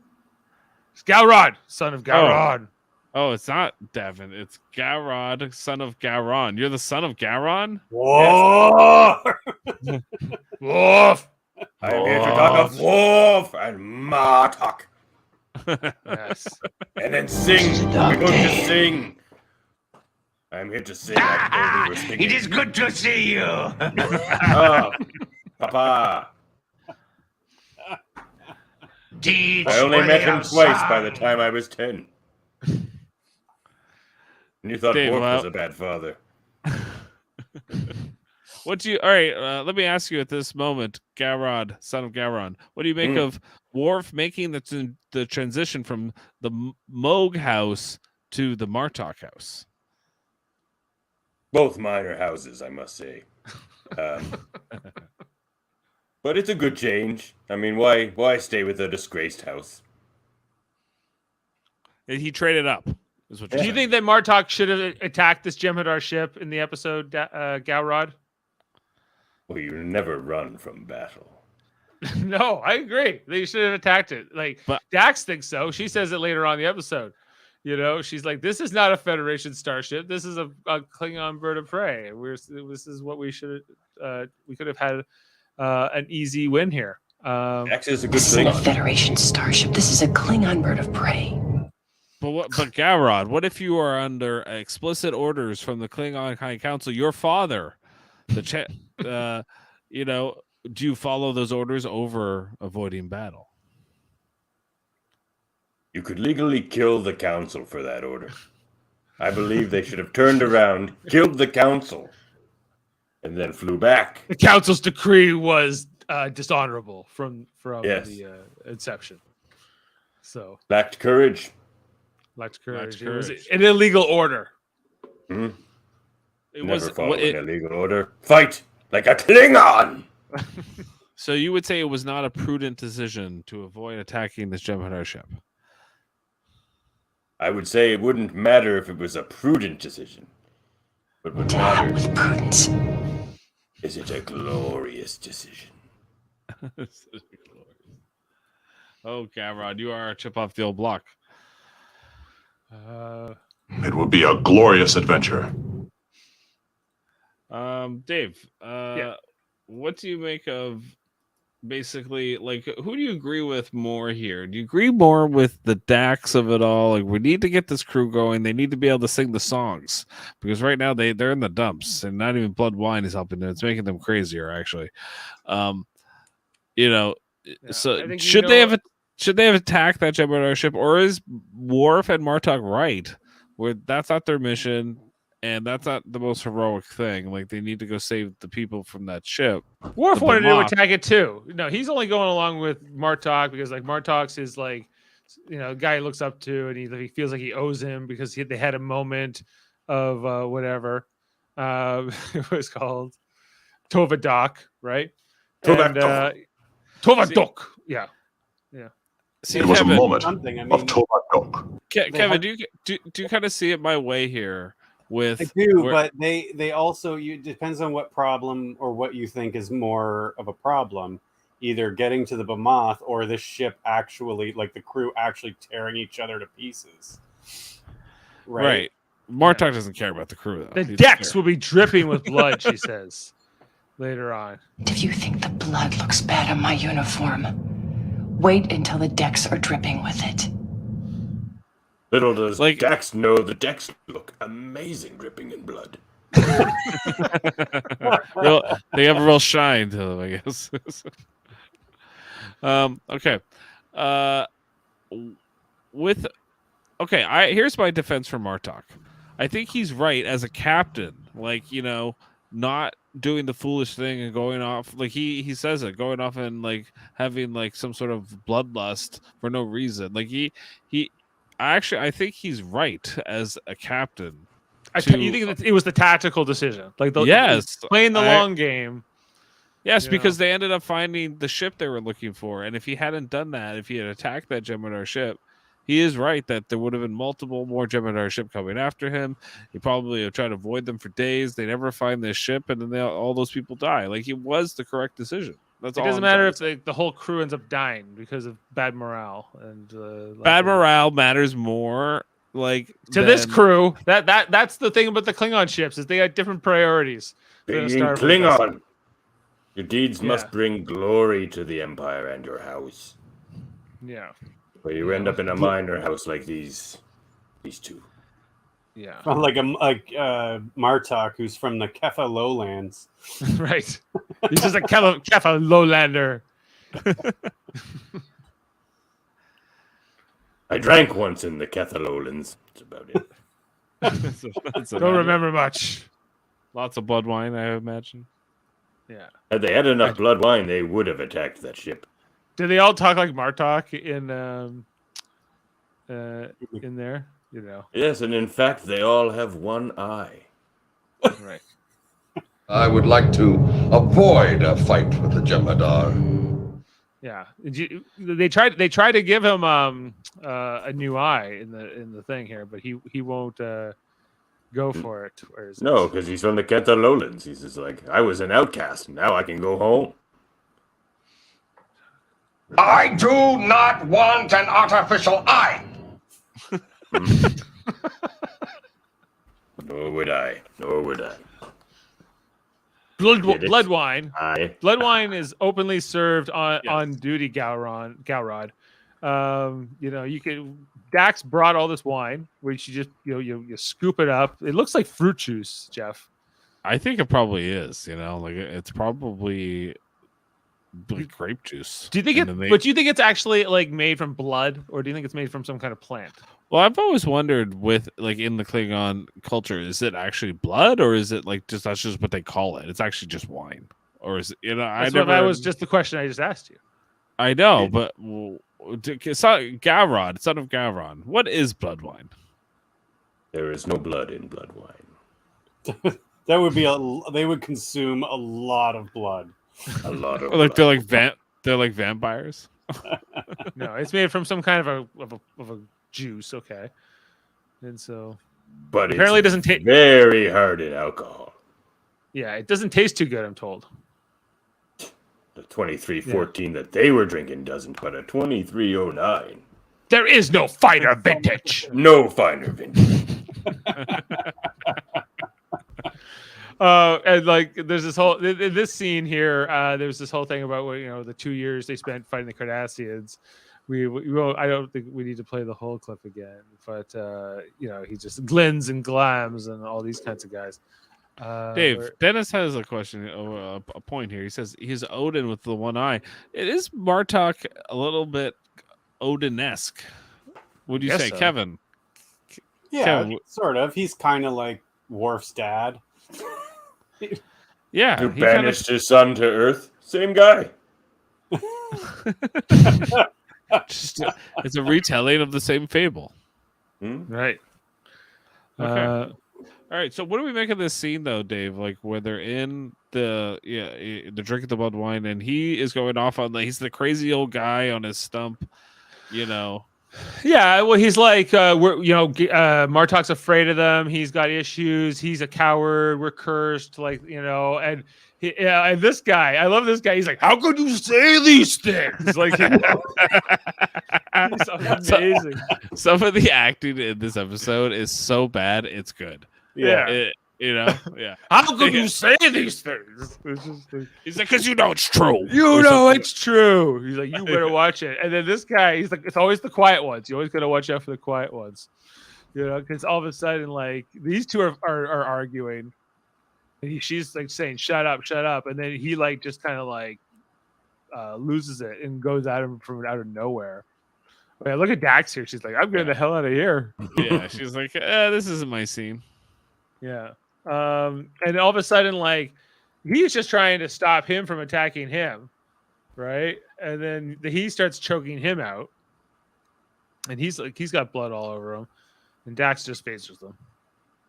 It's Galrod, son of Galrod. Oh, it's not Davan. It's Garrod, son of Garon. You're the son of Garon? Whoa! Worf! I'm here to talk of Worf and Martok. Yes. And then sing. We're going to sing. I'm here to sing. I told you we're singing. It is good to see you. Oh, Papa. I only met him twice by the time I was 10. And you thought Worf was a bad father. All right, let me ask you at this moment, Garrod, son of Garon, what do you make of Worf making the transition from the Moog house to the Martok house? Both minor houses, I must say. But it's a good change. I mean, why stay with a disgraced house? And he traded up. Is what Do you're you saying. think that Martok should have attacked this Jem'Hadar ship in the episode, Galrod? Well, you never run from battle. No, I agree. They should have attacked it. But- Dax thinks so. She says it later on in the episode. You know, she's like, "This is not a Federation starship. This is a Klingon bird of prey. This is what we should. We could have had an easy win here." Dax is a good This isn't a Klingon. Federation starship. This is a Klingon bird of prey. But Garrod, what if you are under explicit orders from the Klingon High Council? Your father, you know, do you follow those orders over avoiding battle? You could legally kill the council for that order. I believe they should have turned around, killed the council, and then flew back. The council's decree was dishonorable from Yes. the inception. So Lacked courage. lacked courage. Lacked It was courage. an illegal order. Hmm? It Never was follow an illegal order. Fight like a Klingon! so you would say it was not a prudent decision to avoid attacking this Jem'Hadar ship. I would say it wouldn't matter if it was a prudent decision. But what To hell matters with prudence. is it a glorious decision. Oh, Garrod, you are a chip off the old block. It would be a glorious adventure. Dave, Yeah. what do you make of basically, like, who do you agree with more here? Do you agree more with the Dax of it all? Like, we need to get this crew going. They need to be able to sing the songs because right now they're in the dumps and not even Blood Wine is helping them. It's making them crazier, actually. You know, so I think should they have attacked that Jem'Hadar ship, or is Worf and Martok right? Where that's not their mission. And that's not the most heroic thing. Like, they need to go save the people from that ship. Worf The wanted to B'Mop. attack it too. No, he's only going along with Martok because like Martok's is like, you know, a guy he looks up to and he feels like he owes him because they had a moment of whatever it was called Tovadok, right? Tovadok. Tovadok. Yeah. See, It was a Kevin, moment Something. I of mean, Tovadok. Kevin, have- do you kind of see it my way here? With I do, where- but they also depends on what problem or what you think is more of a problem. Either getting to the B'Moth or this ship actually, like the crew actually tearing each other to pieces. right. Martok doesn't care about the crew though. The He doesn't decks care. will be dripping with blood, she says later on. If you think the blood looks bad on my uniform, wait until the decks are dripping with it. Little does Like- Dax know the decks look amazing dripping in blood. They have a real shine to them, I guess. Okay. Here's my defense for Martok. I think he's right as a captain. Like, you know, not doing the foolish thing and going off like he says it, going off and like having like some sort of bloodlust for no reason. Like I think he's right as a captain. You think that it was the tactical decision, like Yes, playing the I- long game. Yes, You because they ended up finding the ship they were looking for, and if he hadn't done that, if he had attacked that Jem'Hadar ship, he is right that there would have been multiple more Jem'Hadar ship coming after him. He probably have tried to avoid them for days. They never find this ship, and then all those people die. Like, it was the correct decision. That's It all. doesn't I'm matter saying. if the whole crew ends up dying because of bad morale and Bad morale matters more. Like to this than- crew. That's the thing about the Klingon ships is they had different priorities. than a Being Starfleet vessel. Klingon. Your deeds must bring glory to the Empire and your house. Yeah, But you end up in a minor house like these two. yeah, like Martok, who's from the Kefa lowlands. right. He's just a Kefa lowlander. I drank once in the Cathalolans. That's about it. That's Don't about it. remember much. Lots of blood wine, I imagine. Yeah. Had they had enough blood wine, they would have attacked that ship. Did they all talk like Martok in there? You know, Yes, and in fact, they all have one eye. right? I would like to avoid a fight with the Jemadar. Yeah, they tried to give him a new eye in the thing here, but he won't go for it. No, because he's from the Ketha Lowlands. He's just like, I was an outcast. Now I can go home. I do not want an artificial eye. Nor would I. Blood wine. Aye. Blood wine is openly served on duty, Galrod. You can. Dax brought all this wine, which you just you scoop it up. It looks like fruit juice, Jeff. I think it probably is. Like it's probably like grape juice. Do you think But do you think it's actually like made from blood, or do you think it's made from some kind of plant? Well, I've always wondered with like in the Klingon culture, is it actually blood, or is it like that's just what they call it? It's actually just wine, or is it? That was just the question I just asked you. I know, but Gowrod, son of Gowron, what is blood wine? There is no blood in blood wine. That would be they would consume a lot of blood. A lot of like blood. they're like vampires. No, it's made from some kind of a juice. Okay, and so, but apparently it doesn't taste very hard in alcohol. Yeah, it doesn't taste too good, I'm told. The 2314 that they were drinking doesn't, but a 2309. There is no finer vintage. No finer vintage. And like, there's this whole in this scene here. There's this whole thing about the 2 years they spent fighting the Cardassians. We won't, I don't think we need to play the whole clip again, but he just glins and glams and all these kinds of guys. Dave, Dennis has a question, a point here. He says he's Odin with the one eye. It is Martok a little bit Odin-esque. What do you say, so. Kevin? Yeah, Kevin, sort of. He's kind of like Worf's dad. Yeah, who banished his son to Earth. Same guy. It's a retelling of the same fable. Right. Okay. All right. So, what do we make of this scene, though, Dave? Like, where they're in the drinking the blood wine, and he is going off on he's the crazy old guy on his stump, Yeah, well, he's like, Martok's afraid of them. He's got issues. He's a coward. We're cursed, and and this guy, I love this guy. He's like, how could you say these things? Like, he's amazing. Some of the acting in this episode is so bad, it's good. Yeah. Yeah. How could you say these things? He's like, because it's true. It's true. He's like, you better watch it. And then this guy, he's like, it's always the quiet ones. You always got to watch out for the quiet ones. Because all of a sudden, like, these two are arguing. And she's like saying, shut up. And then he like just kind of like loses it and goes at him from out of nowhere. Man, look at Dax here. She's like, I'm getting the hell out of here. Yeah, she's like, this isn't my scene. Yeah. And all of a sudden, like, he's just trying to stop him from attacking him, right? And then he starts choking him out, and he's got blood all over him, and Dax just phasers them.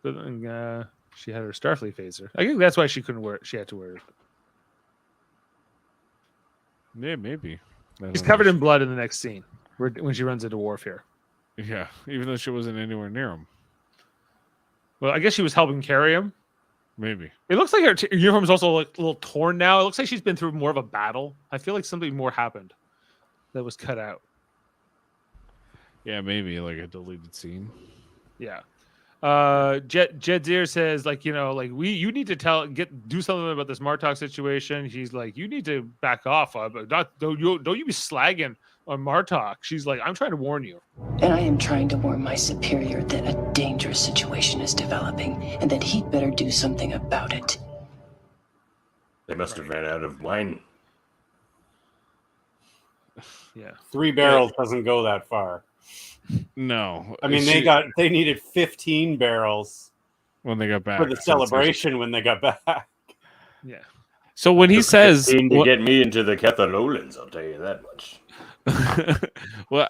But then, she had her Starfleet phaser. I think that's why she couldn't wear it. She had to wear it. Yeah, maybe. He's covered in blood in the next scene when she runs into Worf here. Yeah, even though she wasn't anywhere near him. Well, I guess she was helping carry him. Maybe. It looks like her uniform is also like a little torn now. It looks like she's been through more of a battle. I feel like something more happened that was cut out. Yeah, maybe like a deleted scene. Yeah. Jedzir says, like, you need to do something about this Martok situation. He's like, you need to back off, but don't you be slagging on Martok. She's like, I'm trying to warn you. And I am trying to warn my superior that a dangerous situation is developing and that he'd better do something about it. They must have ran out of wine. Yeah. 3 barrels doesn't go that far. No. I mean, they needed 15 barrels when they got back for the celebration when they got back. Yeah. So when he says to get me into the Ketha Lowlands, I'll tell you that much. Well,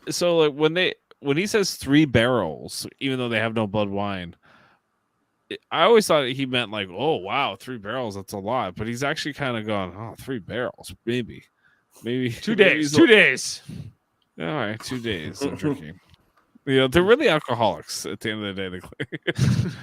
so like when he says 3 barrels, even though they have no blood wine, I always thought he meant like, oh wow, 3 barrels, that's a lot. But he's actually kind of going, oh, 3 barrels, maybe 2 maybe days. he's 2 days. all right, 2 days of drinking. They're really alcoholics at the end of the day.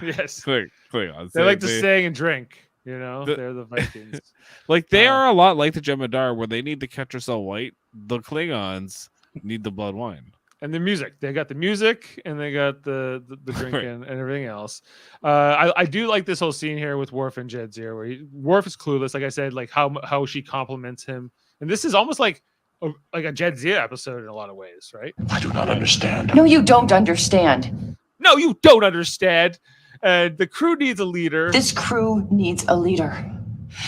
Yes. Klingons. They like to sing and drink. They're the Vikings. Like they are a lot like the Jem'Hadar, where they need the Ketracel White. The Klingons need the blood wine. And the music. They got the music and they got the drinking and everything else. I do like this whole scene here with Worf and Jadzia, where Worf is clueless. Like I said, like how she compliments him. And this is almost like a Jadzia episode in a lot of ways, right? I do not understand. No, you don't understand. No, you don't understand. The crew needs a leader. This crew needs a leader.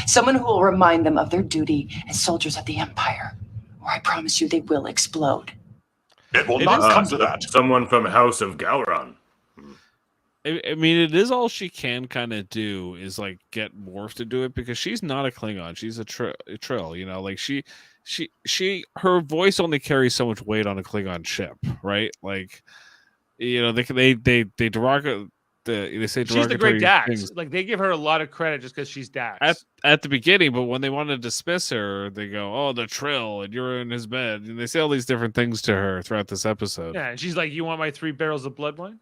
Someone who will remind them of their duty as soldiers of the Empire. Or I promise you they will explode. It will not come to that. Someone from House of Gowron. I mean, it is all she can kind of do is like get Worf to do it, because she's not a Klingon. She's a Trill, like her voice only carries so much weight on a Klingon ship, right? Like, they derogate. They say she's the great Dax. Things. Like they give her a lot of credit just because she's Dax at the beginning, but when they want to dismiss her, they go, "Oh, the Trill, and you're in his bed," and they say all these different things to her throughout this episode. Yeah, and she's like, "You want my 3 barrels of blood wine?"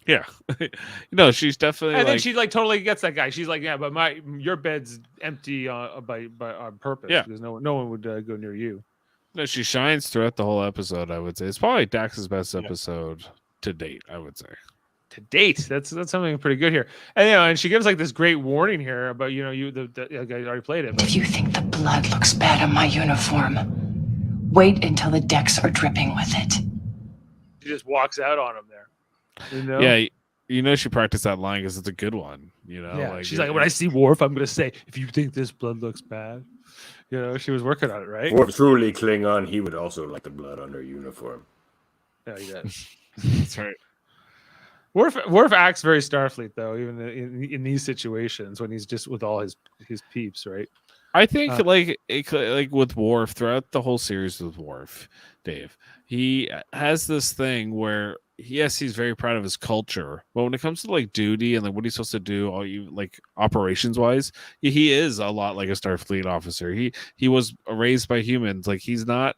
Yeah, she's definitely. And then she like totally gets that guy. She's like, "Yeah, but your bed's empty by on purpose. Yeah, because no one would go near you." No, she shines throughout the whole episode. I would say it's probably Dax's best episode to date. I would say. To date, that's something pretty good here, and and she gives like this great warning here about I already played it. But... If you think the blood looks bad on my uniform, wait until the decks are dripping with it. She just walks out on him there. Yeah, she practiced that line because it's a good one. Like, she's like, when I see Worf, I'm gonna say, if you think this blood looks bad, she was working on it, right? Worf truly Klingon, he would also like the blood on her uniform. Yeah, he does. That's right. Worf acts very Starfleet though, even in these situations when he's just with all his peeps, right? I think like with Worf throughout the whole series with Worf, Dave, he has this thing where yes, he's very proud of his culture, but when it comes to like duty and like what he's supposed to do, like operations wise, he is a lot like a Starfleet officer. He was raised by humans. Like he's not.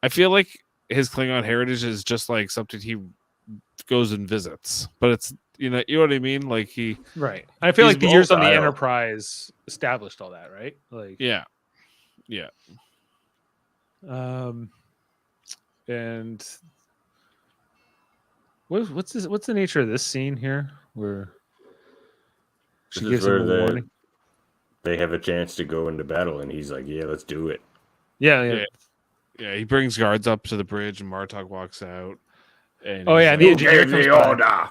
I feel like his Klingon heritage is just like something he goes and visits, but it's you know what I mean. Like right. I feel like the years on the Enterprise established all that, right? Like yeah. And what's the nature of this scene here where she gives him a warning? They have a chance to go into battle, and he's like, "Yeah, let's do it." Yeah. He brings guards up to the bridge, and Martok walks out. And the engineer comes order.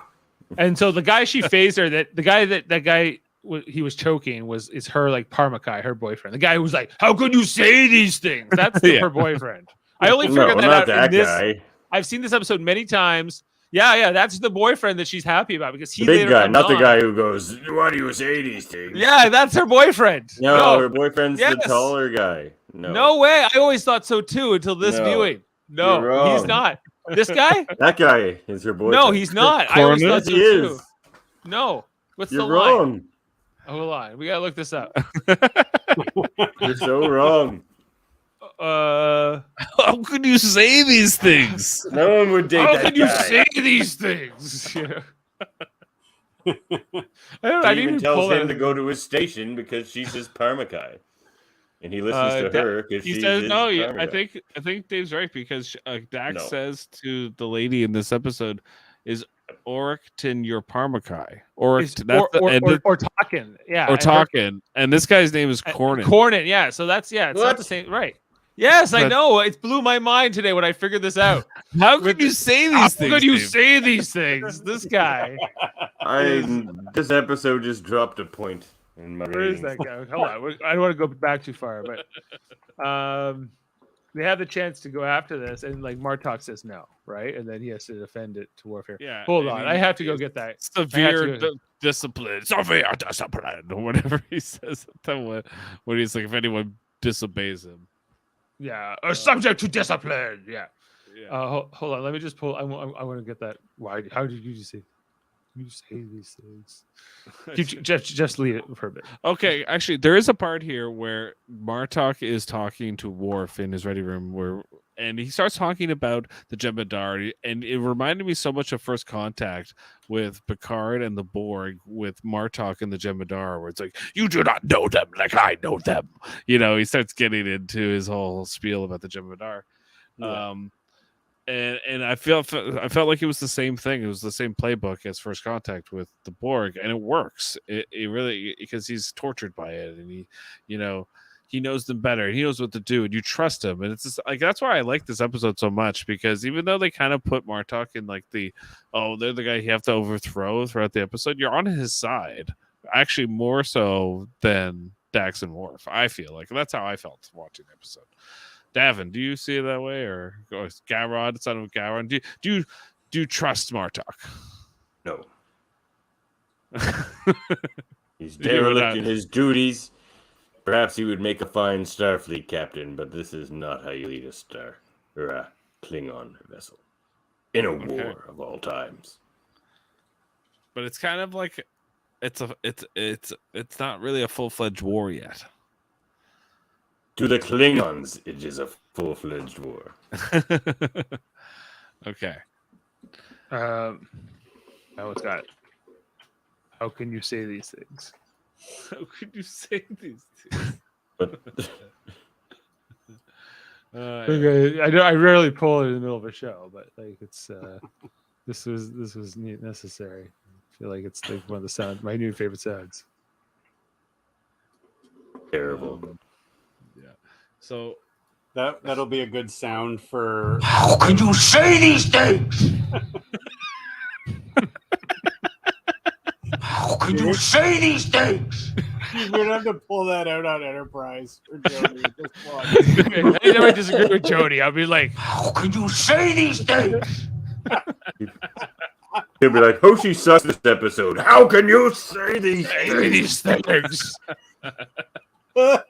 And so the guy she phased her, that guy he was choking is her like Parmakai, her boyfriend. The guy who was like, "How could you say these things?" That's her boyfriend. I only figured that out in this. Guy. I've seen this episode many times. Yeah, that's the boyfriend that she's happy about because he the big guy, not the guy who goes, "Why do you say these things?" Yeah, that's her boyfriend. No, her boyfriend's the taller guy. No way. I always thought so too until this viewing. No, he's not. This guy? That guy is your boyfriend. No, he's not. I always thought so too. No. What's You're the wrong. line? Hold on. We gotta look this up. You're so wrong. How could you say these things? No one would date that guy. How could you say these things? I even tells him to go to his station because she's his Parmakai. And he listens to her because he says no. I think Dave's right because Dax says to the lady in this episode, "Is Oricton your Parmakai?" Or Talkin, yeah, or Talkin, and this guy's name is Cornyn. Cornyn, yeah. So that's it's not the same, right? Yes, I know. It blew my mind today when I figured this out. How could you say these things? How could you say these things? This guy. This episode just dropped a point. Where is that guy? Hold on. I don't want to go back too far, but they have the chance to go after this, and like Martok says no, right? And then he has to defend it to warfare. Yeah. Hold on. I have to go get that. Severe discipline. Severe discipline. Or whatever he says. When he's like, if anyone disobeys him. Yeah. Subject to discipline. Yeah. Hold on. Let me just pull. I want to get that. Why? How did you see? can you say these things? Just leave it for a bit. Okay, actually, there is a part here where Martok is talking to Worf in his ready room, and he starts talking about the Jem'Hadar, and it reminded me so much of First Contact with Picard and the Borg, with Martok and the Jem'Hadar, where it's like, you do not know them like I know them. He starts getting into his whole spiel about the Jem'Hadar. Yeah. And I felt like it was the same thing. It was the same playbook as First Contact with the Borg, and it works. It really, because he's tortured by it, and he knows them better, and he knows what to do, and you trust him. And it's just like, that's why I like this episode so much, because even though they kind of put Martok in like they're the guy you have to overthrow throughout the episode, you're on his side, actually more so than Dax and Worf. I feel like that's how I felt watching the episode. Davan, do you see it that way, or Garrod, son of Garrod? Do you trust Martok? No. He's derelict in his duties. Perhaps he would make a fine Starfleet captain, but this is not how you lead a star or a Klingon vessel in a war of all times. But it's kind of like it's not really a full-fledged war yet. To the Klingons, it is a full-fledged war. Okay. Now it's got. How can you say these things? How could you say these things? Okay, I rarely pull it in the middle of a show, but like it's this was necessary. I feel like it's like one of the my new favorite sounds. Terrible. Yeah. So That'll be a good sound for. How can you say these things? How can you say these things? You're gonna have to pull that out on Enterprise for Jody. I never disagree with Jody. I'll be like, how can you say these things? He'll be like, Hoshi sucks this episode. How can you say these things? I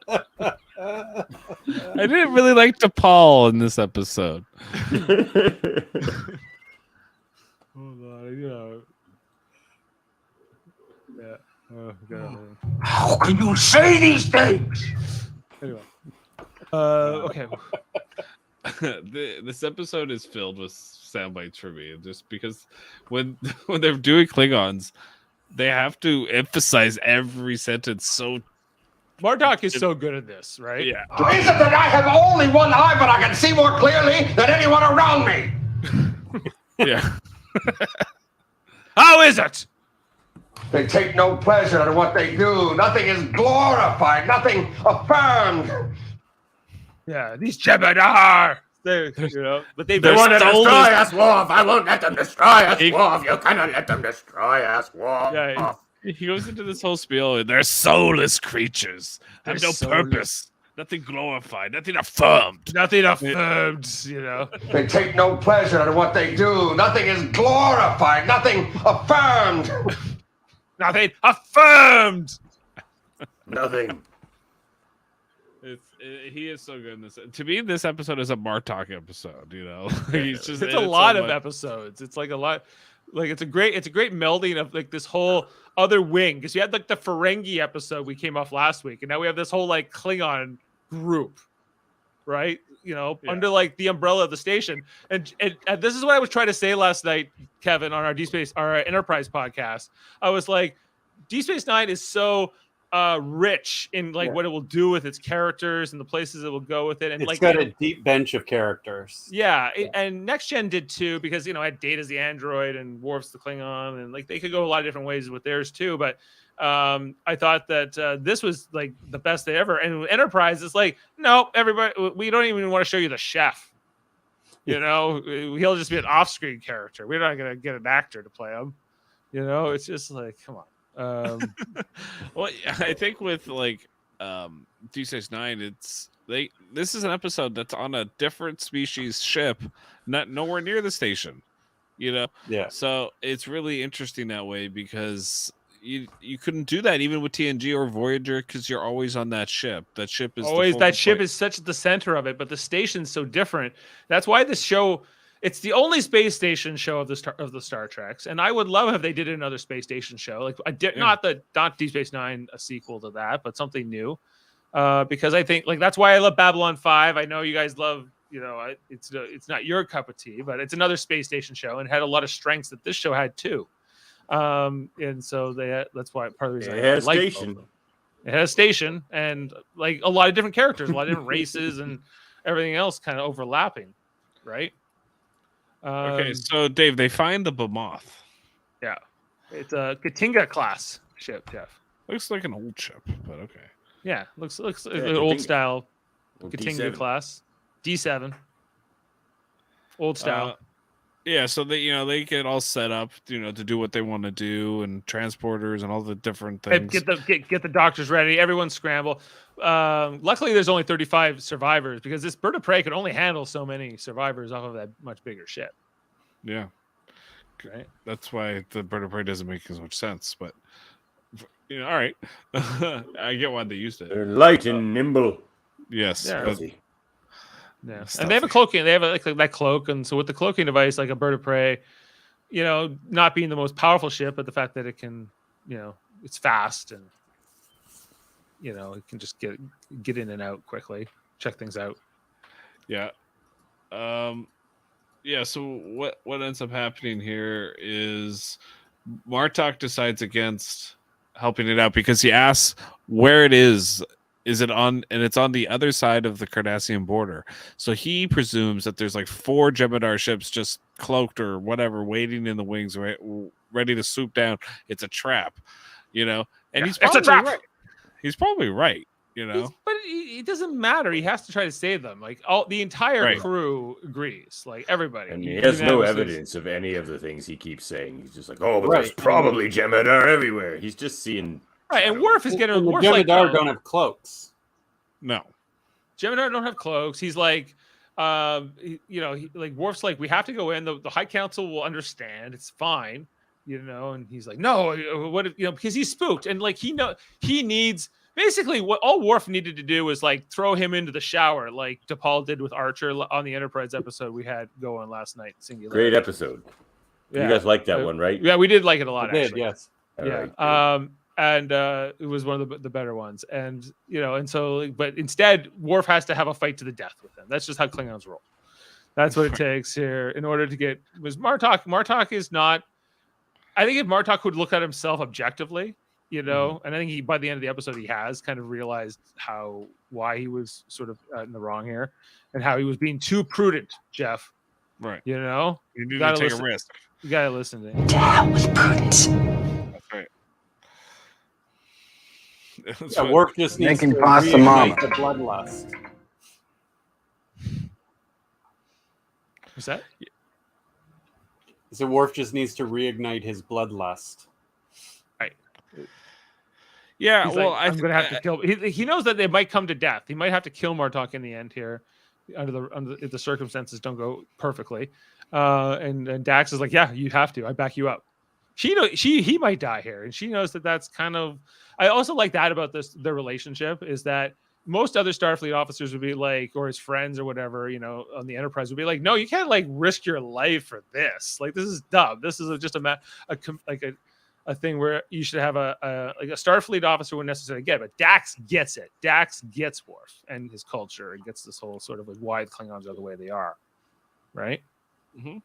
didn't really like DePaul in this episode. Hold on, yeah. Oh, God. How can you say these things? Anyway. Okay. This episode is filled with sound bites for me, just because when they're doing Klingons, they have to emphasize every sentence. So Martok is so good at this, right? Yeah. Is it that I have only one eye, but I can see more clearly than anyone around me? Yeah. How is it? They take no pleasure in what they do. Nothing is glorified. Nothing affirmed. Yeah, these Jem'Hadar. But they want to destroy us, Worf. I won't let them destroy us, Worf. You cannot let them destroy us, Worf. Yeah, he goes into this whole spiel, and they're soulless creatures. Have no purpose. Nothing glorified. Nothing affirmed. Nothing affirmed, They take no pleasure in what they do. Nothing is glorified. Nothing affirmed. Nothing affirmed. Nothing. He is so good in this. To me, this episode is a Martok episode. He's just. It's a lot of episodes. It's like a lot. Like it's a great melding of like this whole other wing, because you had like the Ferengi episode we came off last week, and now we have this whole like Klingon group, right? Under like the umbrella of the station. And this is what I was trying to say last night, Kevin, on our Enterprise podcast. I was like, Deep Space Nine is so rich in like what it will do with its characters and the places it will go with it, and it's got a deep bench of characters. And Next Gen did too, because I had Data's the android and Worf's the Klingon, and like they could go a lot of different ways with theirs too. But I thought that this was like the best they ever. And Enterprise is like, no, everybody, we don't even want to show you the chef. He'll just be an off-screen character. We're not gonna get an actor to play him. It's just like, come on. Well, I think with like Deep Space Nine, this is an episode that's on a different species ship, nowhere near the station. Yeah. So it's really interesting that way, because you couldn't do that even with TNG or Voyager, because you're always on that ship. That ship is always is such at the center of it, but the station's so different. That's why this show it's the only space station show of the Star Treks, and I would love if they did another space station show. Like I did not Deep Space Nine, a sequel to that, but something new. Because I think like that's why I love Babylon 5. I know you guys love, it's not your cup of tea, but it's another space station show and had a lot of strengths that this show had too. And so that's why part of the reason It had a station. It had a station and like a lot of different characters, a lot of different races and everything else kind of overlapping, right? Okay, so Dave, they find the Behemoth. Yeah, it's a Katinga class ship, Jeff. Looks like an old ship, but okay. Yeah, looks an old style Katinga D7. class, D7, old style. Yeah, so they get all set up, to do what they want to do, and transporters and all the different things. Get the doctors ready. Everyone scramble. Luckily, there's only 35 survivors because this bird of prey could only handle so many survivors off of that much bigger ship. Yeah, right. That's why the bird of prey doesn't make as much sense. But all right, I get why they used it. They're light and nimble. Yes. Yeah. Yeah, and they have a cloaking. They have like that cloak, and so with the cloaking device, like a bird of prey, not being the most powerful ship, but the fact that it can, it's fast and it can just get in and out quickly, check things out. Yeah. Yeah. So what ends up happening here is Martok decides against helping it out because he asks where it is. Is it on? And it's on the other side of the Cardassian border. So he presumes that there's like 4 Jem'Hadar ships just cloaked or whatever, waiting in the wings, ready to swoop down. It's a trap, and he's probably right. He's probably right, But it doesn't matter. He has to try to save them. Like the entire crew agrees. Like everybody. And he has no evidence of any of the things he keeps saying. He's just like, oh, but there's probably Jem'Hadar everywhere. He's just seeing. Right, and Worf is getting. The Jem'Hadar don't have cloaks. No, Jem'Hadar don't have cloaks. He's like, like Worf's like, we have to go in. The High Council will understand. It's fine, And he's like, no, what if, because he's spooked and like he needs basically what all Worf needed to do was like throw him into the shower, like DePaul did with Archer on the Enterprise episode we had going last night. Singularity. Great episode. Yeah. You guys liked that one, right? Yeah, we did like it a lot. We did, actually. yes. All yeah. right, and it was one of the better ones. And and so, but instead, Worf has to have a fight to the death with him. That's just how Klingons roll. That's what it takes here in order to get. Was Martok? Martok is not. I think if Martok would look at himself objectively, and I think by the end of the episode he has kind of realized why he was sort of in the wrong here, and how he was being too prudent, Jeff. Right. You need to take a risk. You gotta listen to him. To hell with prudence. That's right. Worf just needs to Making pasta mama. reignite the bloodlust. What's that? So Worf just needs to reignite his bloodlust. Right. Yeah. He's Well, like, I'm gonna have to kill. He knows that they might come to death. He might have to kill Martok in the end here, if the circumstances don't go perfectly. And Dax is like, yeah, you have to. I back you up. He might die here, and she knows that that's kind of. I also like that about their relationship is that most other Starfleet officers would be like, or his friends or whatever, on the Enterprise would be like, no, you can't like risk your life for this. Like this is dumb. This is just a thing where you should have a Starfleet officer wouldn't necessarily get it, but Dax gets it. Dax gets Worf and his culture and gets this whole sort of like why the Klingons are the way they are, right? Mm-hmm.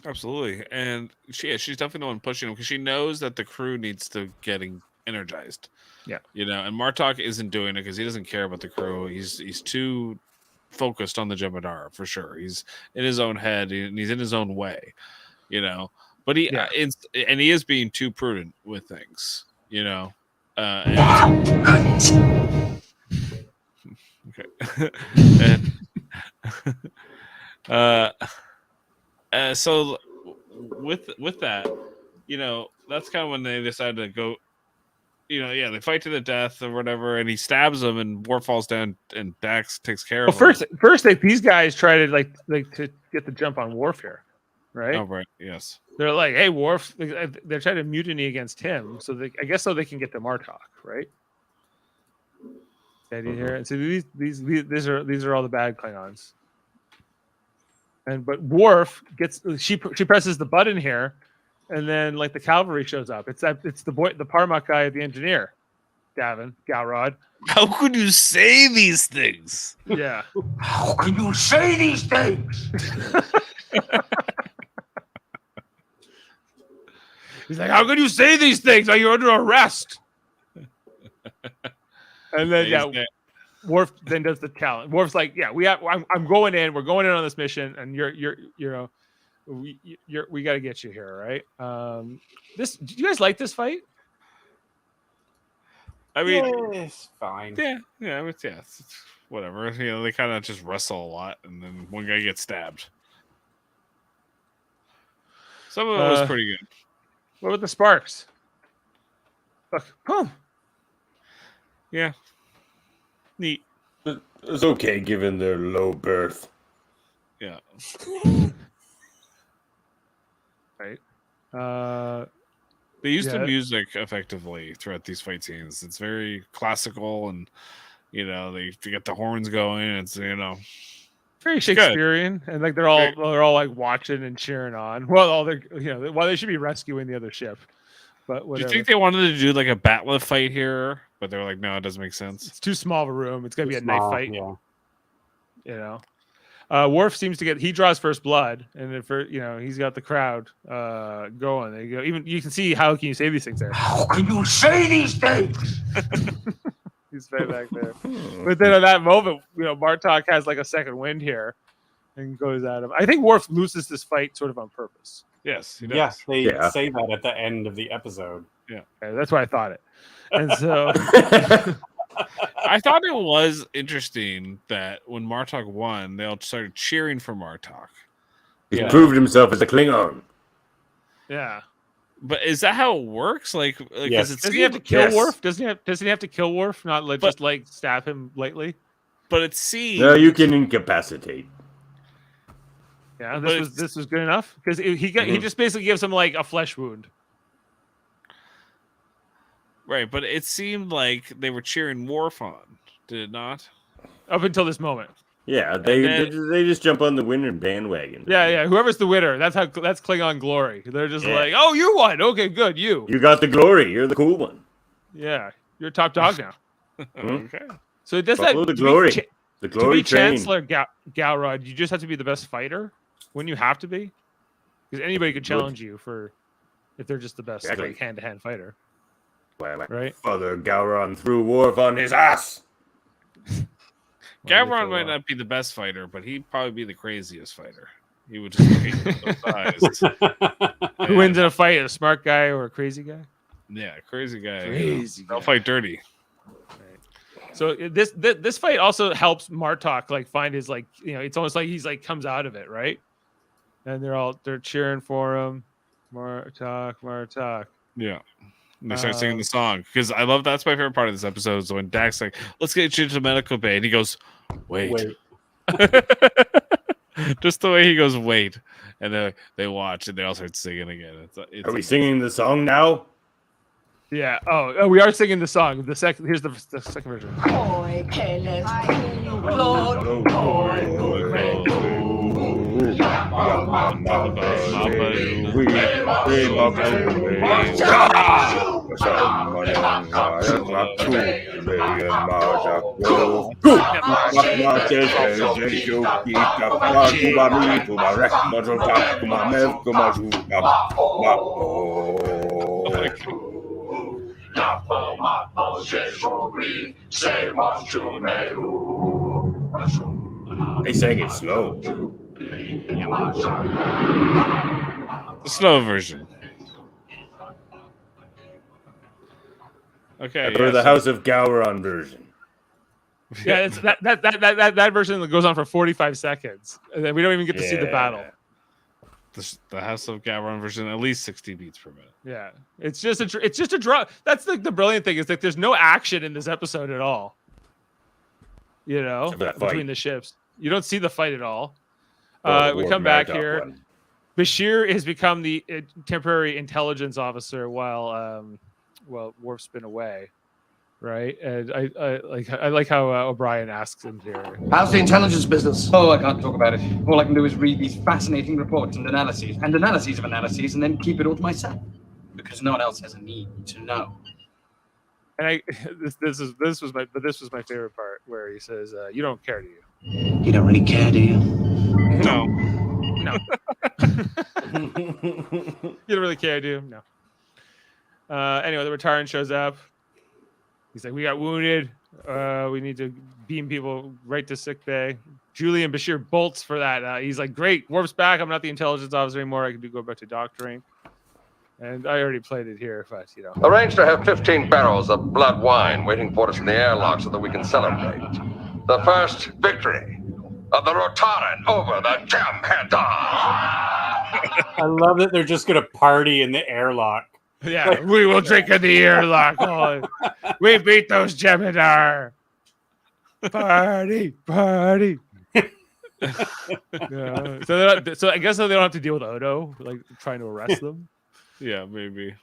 Absolutely, and she's definitely the one pushing him because she knows that the crew needs to getting energized. Yeah, and Martok isn't doing it because he doesn't care about the crew. He's too focused on the Jem'Hadar for sure. He's in his own head and he's in his own way, But he and he is being too prudent with things, Okay. So with that, that's kind of when they decide to go. They fight to the death or whatever, and he stabs him, and Worf falls down, and Dax takes care of him. First, these guys try to like to get the jump on Worf here, right? Oh, right. Yes. They're like, "Hey, Worf!" They're trying to mutiny against him, so I guess they can get to Martok, right? Here, and so these are all the bad Klingons, But Worf gets she presses the button here, and then like the cavalry shows up. It's the Parmak guy, the engineer, Davan Galrod. How could you say these things? Yeah. How can you say these things? He's like, how can you say these things? Like you're under arrest. And then Worf then does the talent. Worf's like, yeah, I'm going in. We're going in on this mission, and we got to get you here, right? Do you guys like this fight? I mean, it's fine. It's whatever. They kind of just wrestle a lot, and then one guy gets stabbed. Some of it was pretty good. What about the sparks? Look, boom. Yeah. Neat. It's okay given their low birth. Yeah. Right. They use the music effectively throughout these fight scenes. It's very classical, and they get the horns going. It's very Shakespearean, and like they're all like watching and cheering on. Well, while they should be rescuing the other ship. But whatever. Do you think they wanted to do like a battle fight here? But they're like, no, it doesn't make sense. It's too small of a room. It's gonna be a knife fight. Yeah. Worf seems to he draws first blood, and he's got the crowd going. They go. Even you can see how can you say these things there. How can you say these things? He's right back there. But then at that moment, Martok has like a second wind here, and goes at him. I think Worf loses this fight sort of on purpose. Yes, he does. Yes, they say that at the end of the episode. Yeah, that's why I thought it. And so I thought it was interesting that when Martok won, they all started cheering for Martok. He proved himself as a Klingon. Yeah. But is that how it works? Does he have to kill Worf? Doesn't he have to kill Worf? Not just stab him lightly? But it seems no, you can incapacitate. Yeah, this was good enough because he just basically gives him like a flesh wound. Right, but it seemed like they were cheering Worf on, did it not? Up until this moment. Yeah, they just jump on the winner bandwagon. Yeah. Whoever's the winner, that's Klingon glory. They're just like, oh, you won. Okay, good. You got the glory. You're the cool one. Yeah, you're top dog now. Okay. So does Follow the glory. The glory train. Chancellor Galrod, you just have to be the best fighter. Wouldn't you have to be? Because anybody could challenge you if they're just the best hand-to-hand fighter. Right? Father Gowron threw Worf on his ass. Gowron might not be the best fighter, but he'd probably be the craziest fighter. He would just hate those eyes. Who wins in a fight? A smart guy or a crazy guy? Yeah, crazy guy. They'll fight dirty. Right. So this fight also helps Martok find his it's almost like he's comes out of it, right? And they're cheering for him. Martok. Yeah. And they start singing the song because I love that's my favorite part of this episode is when Dak's like, let's get you to the medical bay. And he goes, wait. Just the way he goes, wait. And they watch and they all start singing again. It's Are we singing the song now? Yeah. Oh, we are singing the song. Here's the second version. They sang it slow. The slow version. Okay. Or the House of Gowron version. Yeah, it's that version that goes on for 45 seconds, and then we don't even get to see the battle. The House of Gowron version, at least 60 beats per minute. Yeah, it's just a draw. That's the brilliant thing is there's no action in this episode at all. Between the ships, you don't see the fight at all. We come back here. One. Bashir has become the temporary intelligence officer while Worf's been away. right? And I like how O'Brien asks him here. How's the intelligence business? Oh, I can't talk about it. All I can do is read these fascinating reports and analyses of analyses, and then keep it all to myself because no one else has a need to know. And this was my favorite part where he says, "You don't care, do you?" You don't really care, do you? No. No. You don't really care, do you? No. Anyway, the Rotarian shows up. He's like, "We got wounded. We need to beam people right to sick bay." Julian Bashir bolts for that. He's like, "Great, Worf's back. I'm not the intelligence officer anymore. I can go back to doctoring." And I already played it here, but you know. Arrange to have 15 barrels of blood wine waiting for us in the airlock so that we can celebrate the first victory of the Rotaran over the Jamhedar. I love that they're just gonna party in the airlock. Yeah, we will drink in the airlock. Oh, we beat those Jem'Hadar. Party. Yeah. So I guess they don't have to deal with Odo, like trying to arrest them. Yeah, maybe.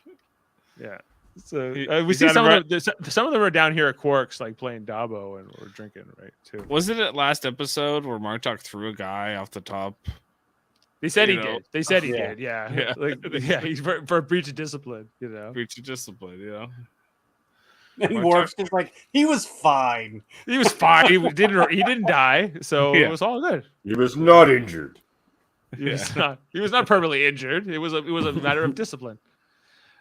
Yeah. So we see some of them are down here at Quark's, like playing Dabo and or drinking, right? Too. Wasn't it last episode where Martok threw a guy off the top? They said he did. They said he did. Yeah. Yeah. Like, yeah. He's for a breach of discipline. You know. Breach of discipline. Yeah. And Worf's just like, he was fine. He was fine. He didn't die, so it was all good. He was not injured. He was not permanently injured. It was a matter of discipline.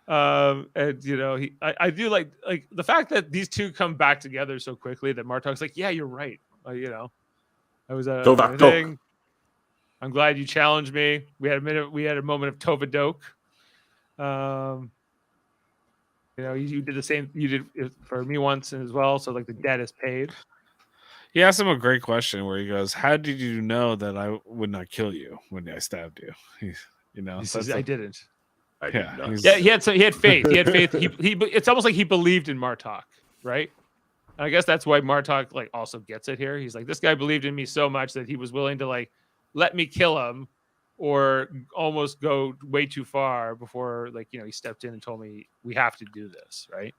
And you know, I do like the fact that these two come back together so quickly that Martok's like, yeah, you're right. You know, I was a thing. I'm glad you challenged me. We had a moment of Tovadok. You know, you did the same. You did it for me once as well. So like the debt is paid. He asked him a great question where he goes, "How did you know that I would not kill you when I stabbed you?" He says, "I didn't." I did not. Yeah, he had faith. He had faith. He it's almost like he believed in Martok, right? And I guess that's why Martok like also gets it here. He's like, this guy believed in me so much that he was willing to like let me kill him, or almost go way too far before like he stepped in and told me we have to do this, right?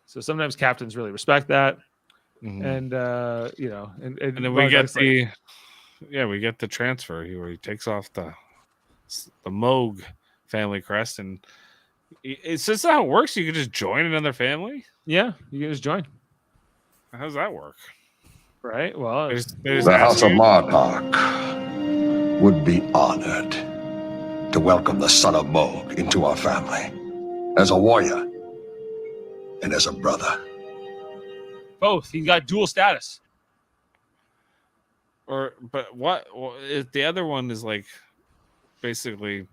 So sometimes captains really respect that. Mm-hmm. And and then we get we get the transfer where he takes off the Moog family crest, and it's just how it works. You can just join another family. Yeah, you can just join. How does that work? Right. Well, the House of Martok would be honored to welcome the son of Moog into our family as a warrior and as a brother. Both. He got dual status. But what if the other one is like basically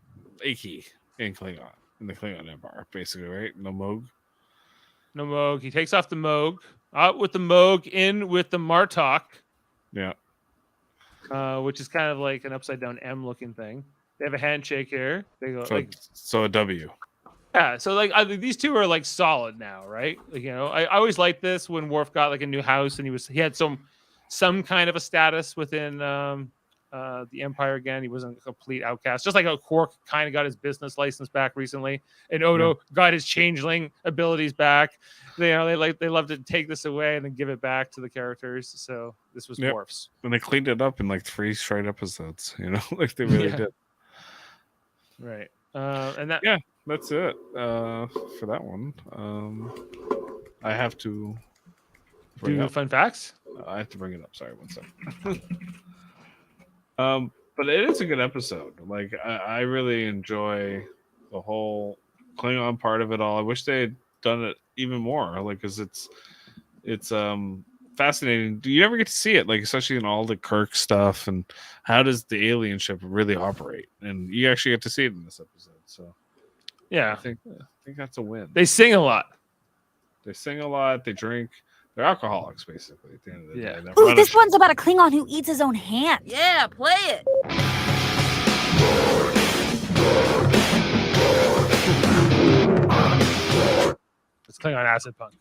Aki in Klingon, in the Klingon Empire, basically, right? No Moog. He takes off the Moog, out with the Moog, in with the Martok. Yeah. Which is kind of like an upside down M looking thing. They have a handshake here. They go so a W. Yeah, so like these two are like solid now, right? Like, I always liked this when Worf got like a new house and he had some kind of a status within the Empire again. He wasn't a complete outcast, just like a Quark kind of got his business license back recently, and Odo got his changeling abilities back. They love to take this away and then give it back to the characters. So this was Worf's, and they cleaned it up in like 3 straight episodes. Like they really did. Right. And that that's it for that one. I have to do fun facts. I have to bring it up. Sorry, 1 second. But it is a good episode. Like I really enjoy the whole Klingon part of it all. I wish they had done it even more. Like, because it's fascinating. Do you ever get to see it? Like, especially in all the Kirk stuff, and how does the alien ship really operate? And you actually get to see it in this episode. So yeah, I think that's a win. They sing a lot. They drink. They're alcoholics, basically, at the end of the day. Ooh, this one's about a Klingon who eats his own hand. Yeah, play it. It's Klingon acid punk.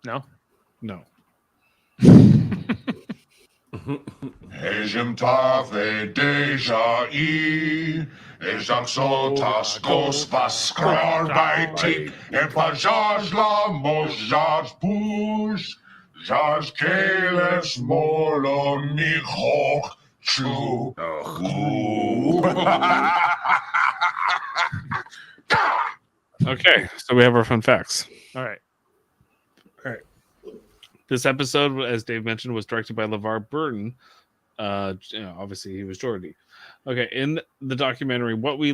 No. Hejim tave deja e, ejam sotas gos vas skarbaitik, en pajaj la mojaj push, jaj keles molo nichok chu. Okay, so we have our fun facts. All right. This episode, as Dave mentioned, was directed by LeVar Burton. Obviously, he was Geordie. Okay, in the documentary, What We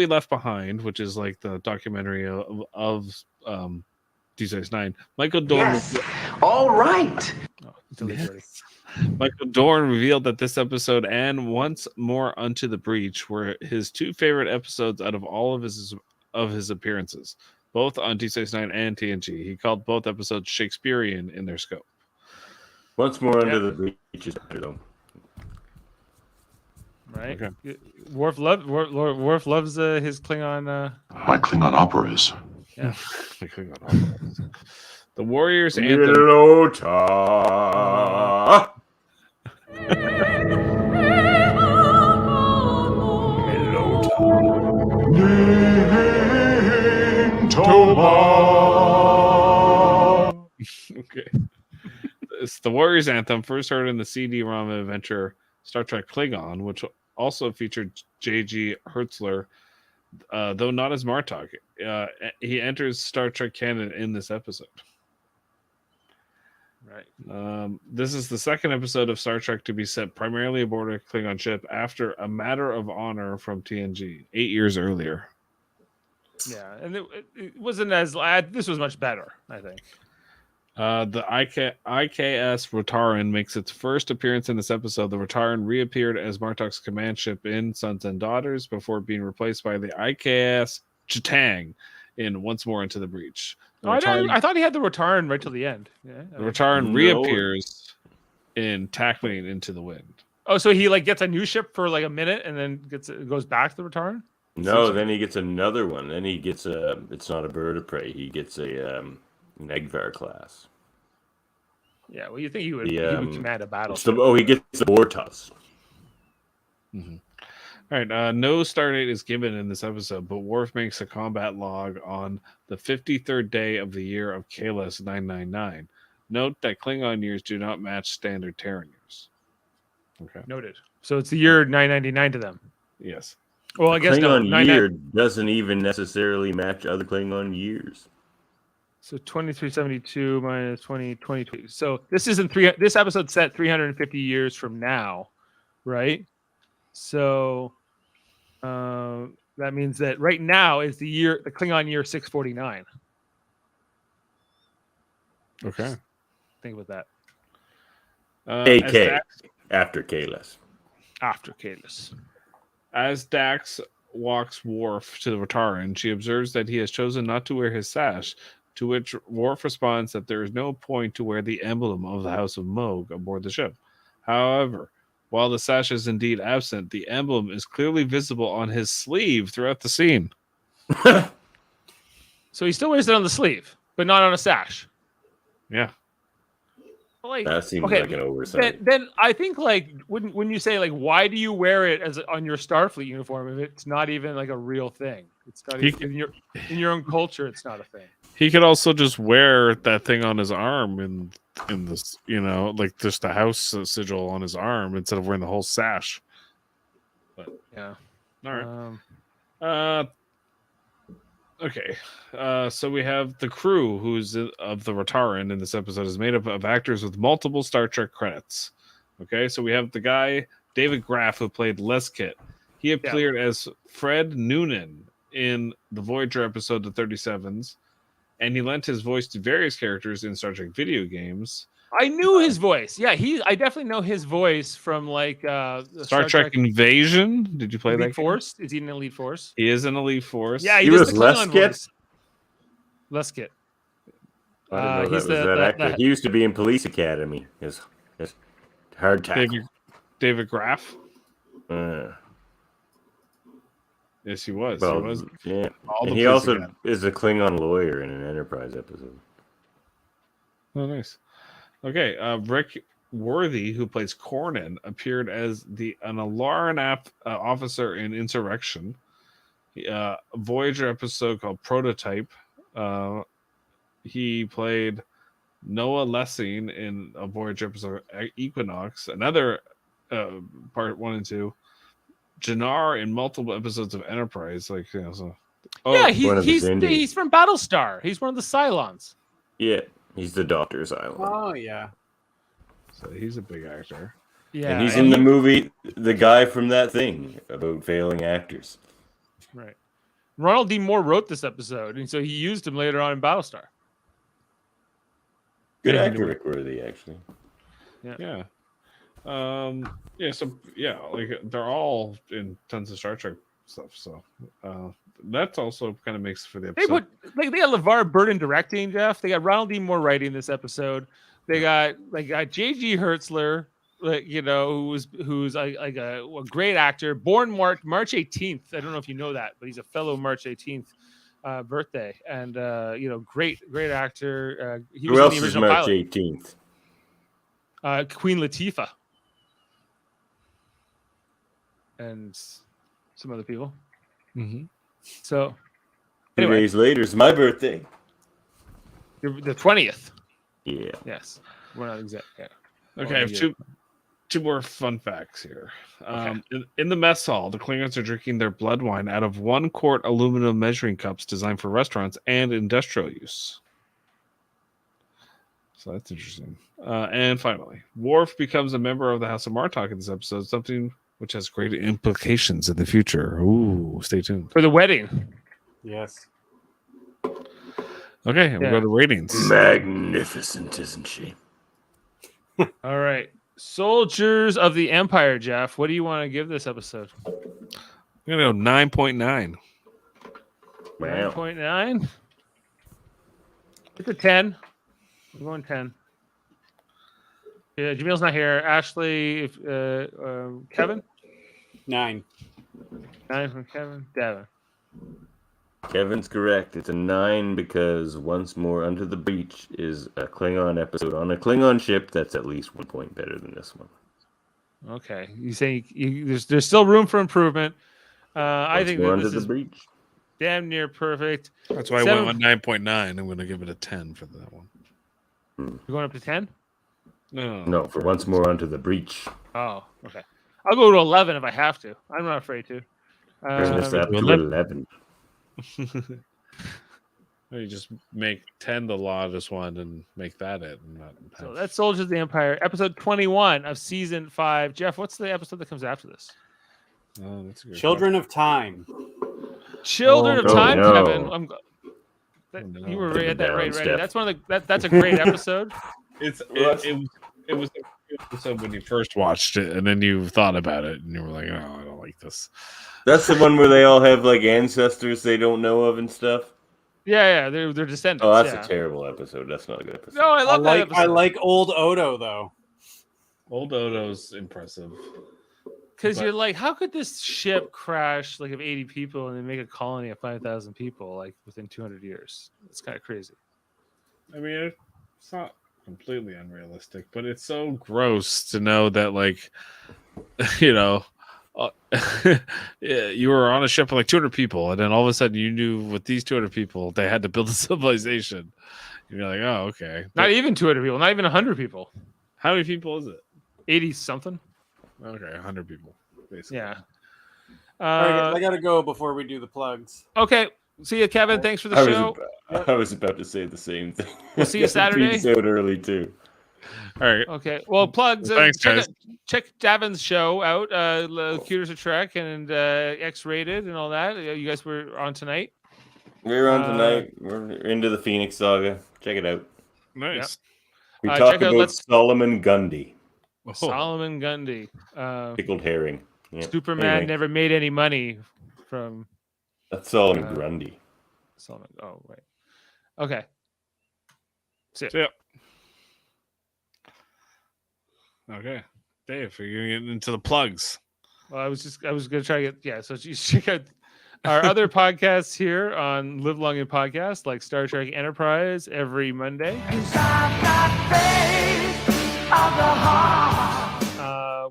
Left Behind, which is like the documentary of DS9, Michael Dorn. Yes. All right. Michael Dorn revealed that this episode and Once More Unto the Breach were his two favorite episodes out of all of his appearances, both on DS9 and TNG. He called both episodes Shakespearean in their scope. Once More Under the Breach is better, though. Right. Okay. Worf loves his Klingon. My Klingon operas. Yeah. The Warriors Anthem. Lota. Okay. It's the Warriors Anthem, first heard in the CD-ROM adventure Star Trek Klingon, which also featured J.G. Hertzler, though not as Martok. He enters Star Trek canon in this episode. Right. This is the second episode of Star Trek to be set primarily aboard a Klingon ship after A Matter of Honor from TNG 8 years earlier. Yeah, and it wasn't as this was much better, I think. The IKS Rotaran makes its first appearance in this episode. The Rotaran reappeared as Martok's command ship in Sons and Daughters before being replaced by the IKS Chitang in Once More Into the Breach. I thought he had the Rotaran right till the end. Yeah, the Rotaran reappears in Tackling Into the Wind. Oh, so he gets a new ship for a minute and then goes back to the Rotaran? No, then he gets another one. Then he gets it's not a bird of prey. He gets a Negvar class. Yeah, well, you think he would command a battle. He gets the Bortas. Mm-hmm. All right, no stardate is given in this episode, but Worf makes a combat log on the 53rd day of the year of Kalis 999. Note that Klingon years do not match standard Terran years. Okay. Noted. So it's the year 999 to them. Yes. Well, I guess Klingon year doesn't even necessarily match other Klingon years. So 2372 minus 2022. So this isn't this episode set 350 years from now, right? So that means that right now is the Klingon year 649. Okay. Think about that. AK after Kalis. After Kalis. As Dax walks Worf to the Rotaran, she observes that he has chosen not to wear his sash, to which Worf responds that there is no point to wear the emblem of the House of Moog aboard the ship. However, while the sash is indeed absent, the emblem is clearly visible on his sleeve throughout the scene. So he still wears it on the sleeve, but not on a sash. Yeah. That seems like an oversight. Then I think when you say why do you wear it as on your Starfleet uniform if it's not even a real thing? It's not even, in your own culture. It's not a thing. He could also just wear that thing on his arm in this, just the house sigil on his arm instead of wearing the whole sash. But yeah. All right. Okay. So we have the crew who's of the Rotaran in this episode is made up of actors with multiple Star Trek credits. Okay. So we have the guy, David Graff, who played Leskit. He appeared as Fred Noonan in the Voyager episode The 37s. And he lent his voice to various characters in Star Trek video games. I knew his voice. Yeah, I definitely know his voice from Star Trek Invasion. Did you play Elite that Force? Is he in Elite Force? He is in Elite Force. Yeah, he was Leskit. Leskit. I didn't know that was that actor. He used to be in Police Academy. His hard tackle. David Graff. Yes, he was. Well, he was. Yeah. And he also is a Klingon lawyer in an Enterprise episode. Oh, nice. Okay, Worthy, who plays Cornyn, appeared as an Alaran officer in Insurrection, a Voyager episode called Prototype. He played Noah Lessing in a Voyager episode Equinox, another part 1 and 2. Jannar in multiple episodes of Enterprise, like he's from Battlestar. He's one of the Cylons. Yeah, he's the Doctor's Island. Oh yeah. So he's a big actor. Yeah, and he's in the movie The Guy from That Thing about failing actors. Right. Ronald D. Moore wrote this episode, and so he used him later on in Battlestar. Good actor, Rick Worthy, actually. Yeah. So like they're all in tons of Star Trek stuff. So that's also kind of makes for the episode. They got LeVar Burton directing, Jeff. They got Ronald D. Moore writing this episode. They got J.G. Hertzler, who's a great actor, born March 18th. I don't know if you know that, but he's a fellow March 18th birthday, and great actor. He Who was else in the is original March pilot. 18th? Queen Latifah, and some other people. Mm-hmm. So, 2 days later is my birthday. The 20th. Yeah. Yes. We're not exact. Yeah. Okay, I have two more fun facts here. In the mess hall, the Klingons are drinking their blood wine out of 1-quart aluminum measuring cups designed for restaurants and industrial use. So that's interesting. And finally, Worf becomes a member of the House of Martok in this episode, something which has great implications in the future. Ooh, stay tuned. For the wedding. Yes. Okay, we'll go to ratings. Magnificent, isn't she? All right. Soldiers of the Empire, Jeff. What do you want to give this episode? I'm going to go 9.9. Wow. 9.9? It's a 10. I'm going 10. Yeah, Jameel's not here. Ashley, Kevin? 9. 9 from Kevin. Davan. Kevin's correct. It's a 9 because Once More Under the Breach is a Klingon episode on a Klingon ship that's at least 1 point better than this one. Okay. You say there's still room for improvement. I think More that Under this the is Breach. damn near perfect. That's why I went with 9.9. I'm going to give it a 10 for that one. You're going up to 10? No, for Once More Under the Breach. Oh, okay. I'll go to 11 if I have to. I'm not afraid to. Bring this up to 11. You just make 10 the largest one and make that it. And not So that's Soldiers of the Empire, episode 21 of season 5. Jeff, what's the episode that comes after this? Oh, that's a good Children of Time. Children of Time, Kevin. You were Put at that down, right. Steph. That's one of the. That's a great episode. It was a good episode when you first watched it, and then you thought about it, and you were like, "Oh, I don't like this." That's the one where they all have like ancestors they don't know of and stuff. Yeah, they're descendants. Oh, that's a terrible episode. That's not a good episode. No, I love that episode. I like old Odo though. Old Odo's impressive. Because you're like, how could this ship crash like of 80 people and then make a colony of 5,000 people like within 200 years? It's kind of crazy. I mean, it's not completely unrealistic, but it's so gross to know that, like, you were on a ship with like 200 people, and then all of a sudden you knew with these 200 people they had to build a civilization. And you're like, oh, okay. Not even 200 people, not even 100 people. How many people is it? 80 something. Okay, 100 people, basically. Yeah. All right, I gotta go before we do the plugs. Okay. See you, Kevin. Thanks for the show. I was about to say the same thing. We'll see you Saturday. Peace out early too. All right. Okay. Well, plugs. Thanks, guys. Check Davan's show out. Cuters of Trek and X-Rated and all that. You guys were on tonight. We're on tonight. We're into the Phoenix Saga. Check it out. Nice. We talk about Solomon Grundy. Solomon Grundy. Pickled herring. Yeah. Superman Anyway. never made any money from. That's Solomon Grundy. Solomon. Oh, right. Okay. See ya. Okay. Dave, are you getting into the plugs? Well, I was going to try to get, so you check out our other podcasts here on Live Long and Podcast, like Star Trek Enterprise every Monday.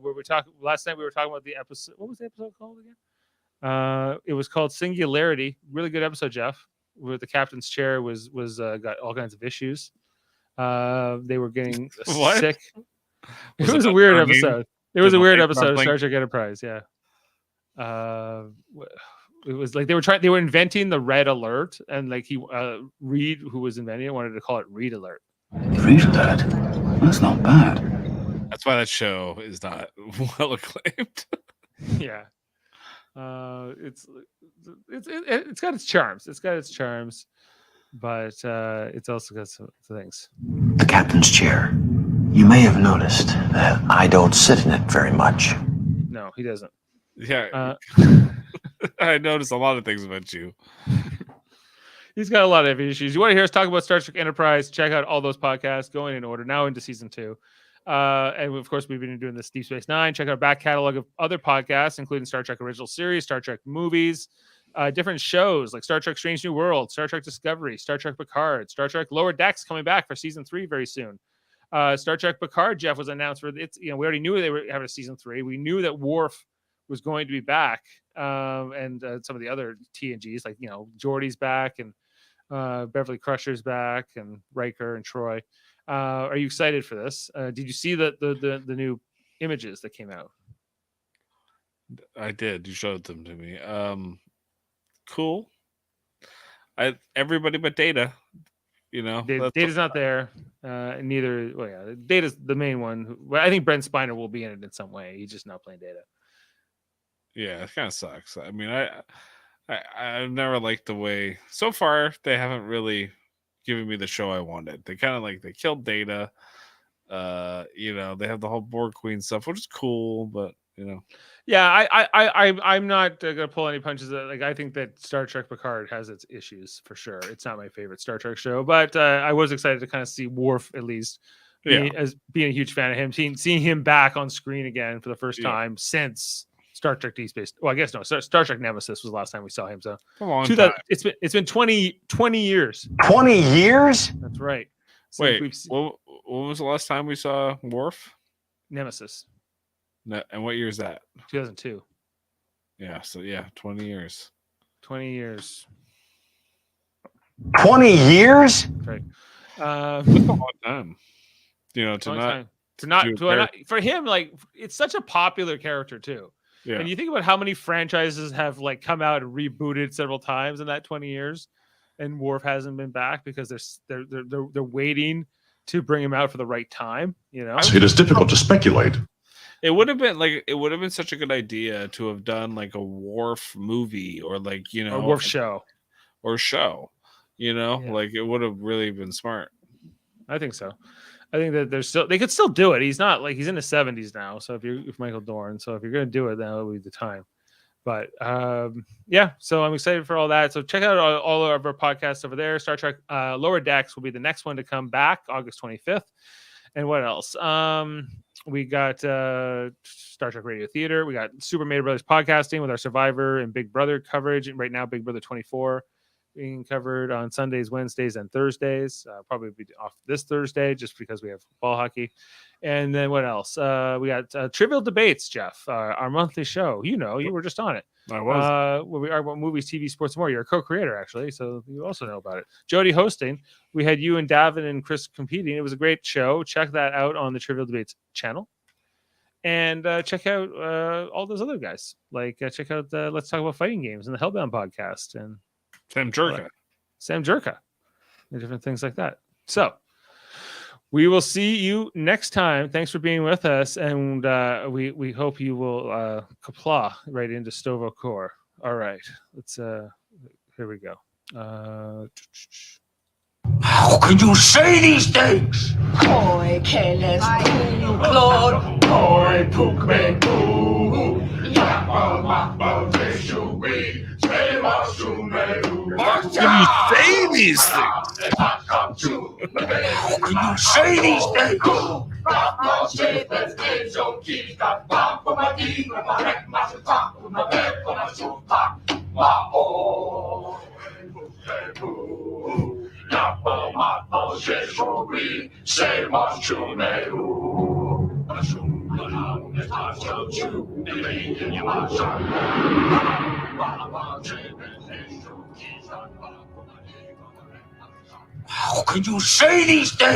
Where we talked last night, we were talking about the episode. What was the episode called again? It was called Singularity. Really good episode, Jeff. Where the captain's chair was got all kinds of issues. They were getting sick. It was a weird episode. It was a weird episode of Star Trek Enterprise. Yeah. It was like they were inventing the red alert, and like Reed, who was inventing it, wanted to call it Reed Alert. Reed Alert? That's not bad. That's why that show is not well acclaimed. Yeah. It's got its charms. It's got its charms, but it's also got some things. The captain's chair. You may have noticed that I don't sit in it very much. No, he doesn't. Yeah. I noticed a lot of things about you. He's got a lot of issues. You want to hear us talk about Star Trek Enterprise? Check out all those podcasts going in order. Now into season 2. And of course, we've been doing this Deep Space Nine. Check out our back catalog of other podcasts, including Star Trek Original Series, Star Trek movies, different shows like Star Trek Strange New World, Star Trek Discovery, Star Trek Picard, Star Trek Lower Decks coming back for season 3 very soon. Star Trek Picard, Jeff, was announced for it's. We already knew they were having a season 3. We knew that Worf was going to be back, and some of the other TNGs like Geordi's back and Beverly Crusher's back and Riker and Troy. Are you excited for this? Did you see the new images that came out? I did. You showed them to me. Cool. Everybody but Data. Data's not there. Neither. Well, yeah, Data's the main one. I think Brent Spiner will be in it in some way. He's just not playing Data. Yeah, it kind of sucks. I mean, I've never liked the way so far they haven't really given me the show I wanted. They kind of they killed Data. They have the whole Borg Queen stuff, which is cool, but Yeah, I'm not gonna pull any punches. I think that Star Trek Picard has its issues for sure. It's not my favorite Star Trek show, but I was excited to kind of see Worf at least. As being a huge fan of him, seeing him back on screen again for the first time since Star Trek Deep Space. Well, I guess no. Star Trek Nemesis was the last time we saw him. So a long time. It's been 20 years. 20 years? That's right. Wait, what was the last time we saw Worf? Nemesis. No, and what year is that? 2002. Yeah. So 20 years. 20 years. 20 years? Right. That's a long time. For him, it's such a popular character too. Yeah. And you think about how many franchises have come out and rebooted several times in that 20 years, and Worf hasn't been back because they're waiting to bring him out for the right time. It is difficult to speculate. It would have been such a good idea to have done a Worf movie or a Worf show. It would have really been smart. I think so. I think that they could still do it. He's not he's in his 70s now. So if Michael Dorn, so if you're going to do it, then it'll be the time. But so I'm excited for all that. So check out all of our podcasts over there. Star Trek Lower Decks will be the next one to come back August 25th. And what else? We got Star Trek Radio Theater. We got Super Mario Brothers podcasting with our Survivor and Big Brother coverage. And right now, Big Brother 24 being covered on Sundays, Wednesdays, and Thursdays. Probably be off this Thursday just because we have ball hockey. And then what else? We got Trivial Debates, Jeff, our monthly show. You were just on it. I was. Where we are about movies, TV, sports, and more. You're a co-creator, actually, so you also know about it. Jody hosting. We had you and Davan and Chris competing. It was a great show. Check that out on the Trivial Debates channel. And check out all those other guys. Check out Let's Talk About Fighting Games and the Hellbound podcast. And Sam Jerka, and different things like that. So we will see you next time. Thanks for being with us, and we hope you will kapla right into Stovo Core. All right, let's here we go. How can you say these things? Oi, careless, Claude. Oi, pook me poo. Yappa mappa vishui. How can you say these things? How can you say these things? Yappa mappa vishui. Say much to me. How can you say these things?